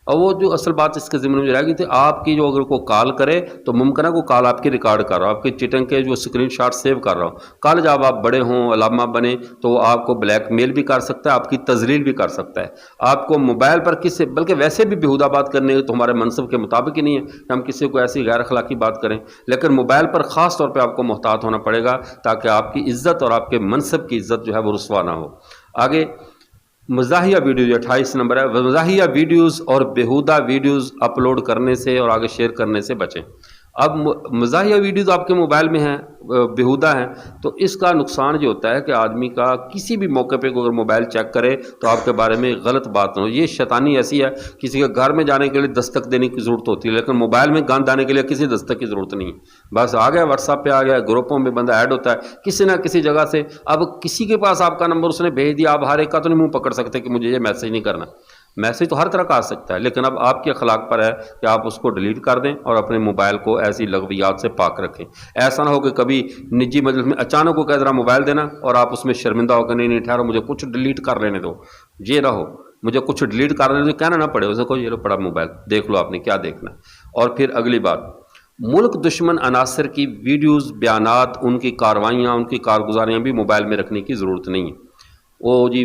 اور وہ جو اصل بات اس کے ضمن میں رہ گئی تھی، آپ کی جو اگر کوئی کال کرے تو ممکن ہے کوئی کال آپ کی ریکارڈ کر رہا ہو، آپ کی چیٹنگ کے جو اسکرین شاٹ سیو کر رہا ہو، کل جب آپ بڑے ہوں، علامہ بنے، تو وہ آپ کو بلیک میل بھی کر سکتا ہے، آپ کی تذلیل بھی کر سکتا ہے، آپ کو موبائل پر کس سے، بلکہ ویسے بھی بیہودہ بات کرنے تو ہمارے منصب کے مطابق ہی نہیں ہے کہ ہم کسی کو ایسی غیر اخلاقی بات کریں، لیکن موبائل پر خاص طور پہ آپ کو محتاط ہونا پڑے گا تاکہ آپ کی عزت اور آپ کے منصب کی عزت جو ہے وہ رسوا نہ ہو۔ آگے مزاحیہ ویڈیوز 28 نمبر ہے، مزاحیہ ویڈیوز اور بیہودہ ویڈیوز اپلوڈ کرنے سے اور آگے شیئر کرنے سے بچیں۔ اب مزاحیہ ویڈیوز آپ کے موبائل میں ہیں، بیہودہ ہیں، تو اس کا نقصان جو ہوتا ہے کہ آدمی کا کسی بھی موقع پہ اگر موبائل چیک کرے تو آپ کے بارے میں غلط بات نہ ہو۔ یہ شیطانی ایسی ہے، کسی کے گھر میں جانے کے لیے دستک دینے کی ضرورت ہوتی ہے، لیکن موبائل میں گاند آنے کے لیے کسی دستک کی ضرورت نہیں ہے، بس آ گیا واٹس ایپ پہ آ گیا، گروپوں میں بندہ ایڈ ہوتا ہے کسی نہ کسی جگہ سے۔ اب کسی کے پاس آپ کا نمبر اس نے بھیج دیا، آپ ہر ایک کا تو نہیں منہ پکڑ سکتے کہ مجھے یہ میسج نہیں کرنا، میسج تو ہر طرح کا آ سکتا ہے، لیکن اب آپ کے اخلاق پر ہے کہ آپ اس کو ڈیلیٹ کر دیں اور اپنے موبائل کو ایسی لغویات سے پاک رکھیں۔ ایسا نہ ہو کہ کبھی نجی مجلس میں اچانک کو کہہ ذرا موبائل دینا اور آپ اس میں شرمندہ ہو کہ نہیں ٹھہرو مجھے کچھ ڈیلیٹ کر لینے دو، یہ نہ ہو، مجھے کچھ ڈیلیٹ کر لینے دو، کہنا نہ پڑے اسے کو یہ لو پڑا موبائل دیکھ لو آپ نے کیا دیکھنا۔ اور پھر اگلی بات، ملک دشمن عناصر کی ویڈیوز، بیانات، ان کی کاروائیاں، ان کی کارگزاریاں بھی موبائل میں رکھنے کی ضرورت نہیں ہے۔ وہ جی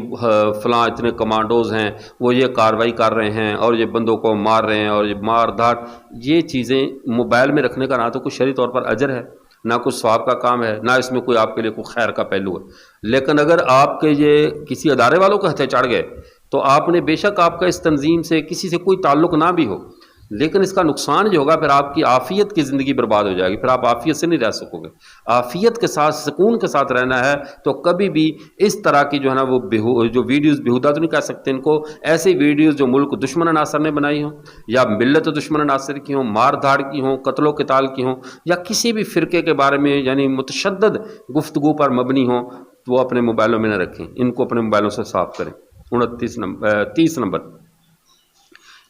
فلاں اتنے کمانڈوز ہیں، وہ یہ کاروائی کر رہے ہیں اور یہ بندوں کو مار رہے ہیں اور یہ مار دھاڑ، یہ چیزیں موبائل میں رکھنے کا نہ تو کوئی شرعی طور پر اجر ہے، نہ کوئی ثواب کا کام ہے، نہ اس میں کوئی آپ کے لیے کوئی خیر کا پہلو ہے۔ لیکن اگر آپ کے یہ کسی ادارے والوں کے ہتھے چڑھ گئے تو آپ نے، بے شک آپ کا اس تنظیم سے کسی سے کوئی تعلق نہ بھی ہو، لیکن اس کا نقصان جو ہوگا پھر آپ کی عافیت کی زندگی برباد ہو جائے گی، پھر آپ عافیت سے نہیں رہ سکو گے۔ عافیت کے ساتھ، سکون کے ساتھ رہنا ہے تو کبھی بھی اس طرح کی جو ہے نا وہ جو ویڈیوز، بیہودہ تو نہیں کہہ سکتے ان کو، ایسی ویڈیوز جو ملک دشمن عناصر نے بنائی ہوں یا ملت دشمن عناصر کی ہوں، مار دھاڑ کی ہوں، قتل و قتال کی ہوں، یا کسی بھی فرقے کے بارے میں یعنی متشدد گفتگو پر مبنی ہوں، تو وہ اپنے موبائلوں میں نہ رکھیں، ان کو اپنے موبائلوں سے صاف کریں۔ 30 نمبر،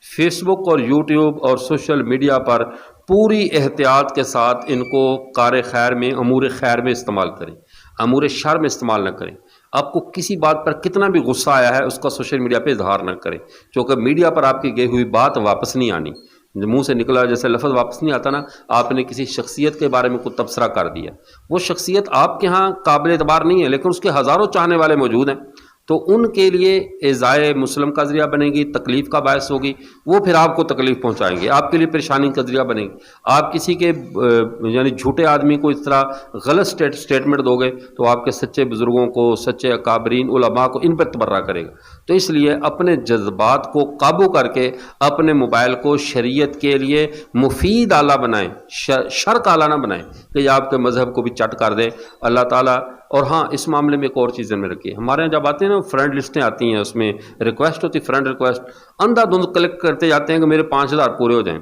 فیس بک اور یوٹیوب اور سوشل میڈیا پر پوری احتیاط کے ساتھ ان کو کار خیر میں، امور خیر میں استعمال کریں، امور شر میں استعمال نہ کریں۔ آپ کو کسی بات پر کتنا بھی غصہ آیا ہے اس کا سوشل میڈیا پہ اظہار نہ کریں، کیونکہ میڈیا پر آپ کی گئی ہوئی بات واپس نہیں آنی۔ منہ سے نکلا جیسے لفظ واپس نہیں آتا نا، آپ نے کسی شخصیت کے بارے میں کوئی تبصرہ کر دیا، وہ شخصیت آپ کے ہاں قابل اعتبار نہیں ہے لیکن اس کے ہزاروں چاہنے والے موجود ہیں، تو ان کے لیے ایذائے مسلم کا ذریعہ بنے گی، تکلیف کا باعث ہوگی، وہ پھر آپ کو تکلیف پہنچائیں گے، آپ کے لیے پریشانی کا ذریعہ بنے گی۔ آپ کسی کے یعنی جھوٹے آدمی کو اس طرح غلط سٹیٹمنٹ دو گے تو آپ کے سچے بزرگوں کو، سچے اکابرین علماء کو ان پر تبرہ کرے گا۔ تو اس لیے اپنے جذبات کو قابو کر کے اپنے موبائل کو شریعت کے لیے مفید آلہ بنائیں، شر کا آلہ نہ بنائیں کہ یہ آپ کے مذہب کو بھی چٹ کر دے۔ اللہ تعالیٰ، اور ہاں اس معاملے میں ایک اور چیز میں رکھیے، ہمارے یہاں جب آتے ہیں نا فرینڈ لسٹیں آتی ہیں، اس میں ریکویسٹ ہوتی ہے، فرینڈ ریکویسٹ اندھا دھند کلک کرتے جاتے ہیں کہ میرے 5000 پورے ہو جائیں۔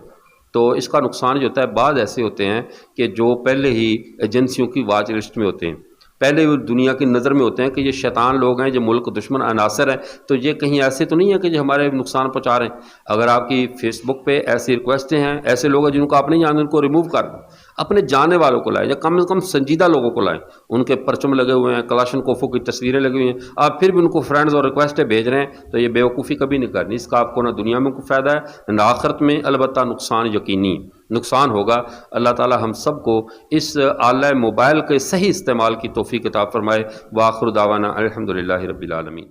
تو اس کا نقصان جو ہوتا ہے، بعض ایسے ہوتے ہیں کہ جو پہلے ہی ایجنسیوں کی واچ لسٹ میں ہوتے ہیں، پہلے وہ دنیا کی نظر میں ہوتے ہیں کہ یہ شیطان لوگ ہیں، جو ملک دشمن عناصر ہیں، تو یہ کہیں ایسے تو نہیں ہے کہ جو ہمارے نقصان پہنچا رہے ہیں۔ اگر آپ کی فیس بک پہ ایسی ریکویسٹیں ہیں، ایسے لوگ ہیں جن کو آپ نہیں جانتے، ان کو ریموو کر دیں، اپنے جانے والوں کو لائیں، یا کم از کم سنجیدہ لوگوں کو لائیں، ان کے پرچم لگے ہوئے ہیں، کلاشن کوفوں کی تصویریں لگی ہوئی ہیں، آپ پھر بھی ان کو فرینڈز اور ریکویسٹیں بھیج رہے ہیں، تو یہ بیوقوفی کبھی نہیں کرنی، اس کا آپ کو نہ دنیا میں کوئی فائدہ ہے نہ آخرت میں، البتہ نقصان یقینی نقصان ہوگا۔ اللہ تعالی ہم سب کو اس آلہ موبائل کے صحیح استعمال کی توفیق عطا فرمائے۔ وآخر دعوانا الحمدللہ رب العالمین۔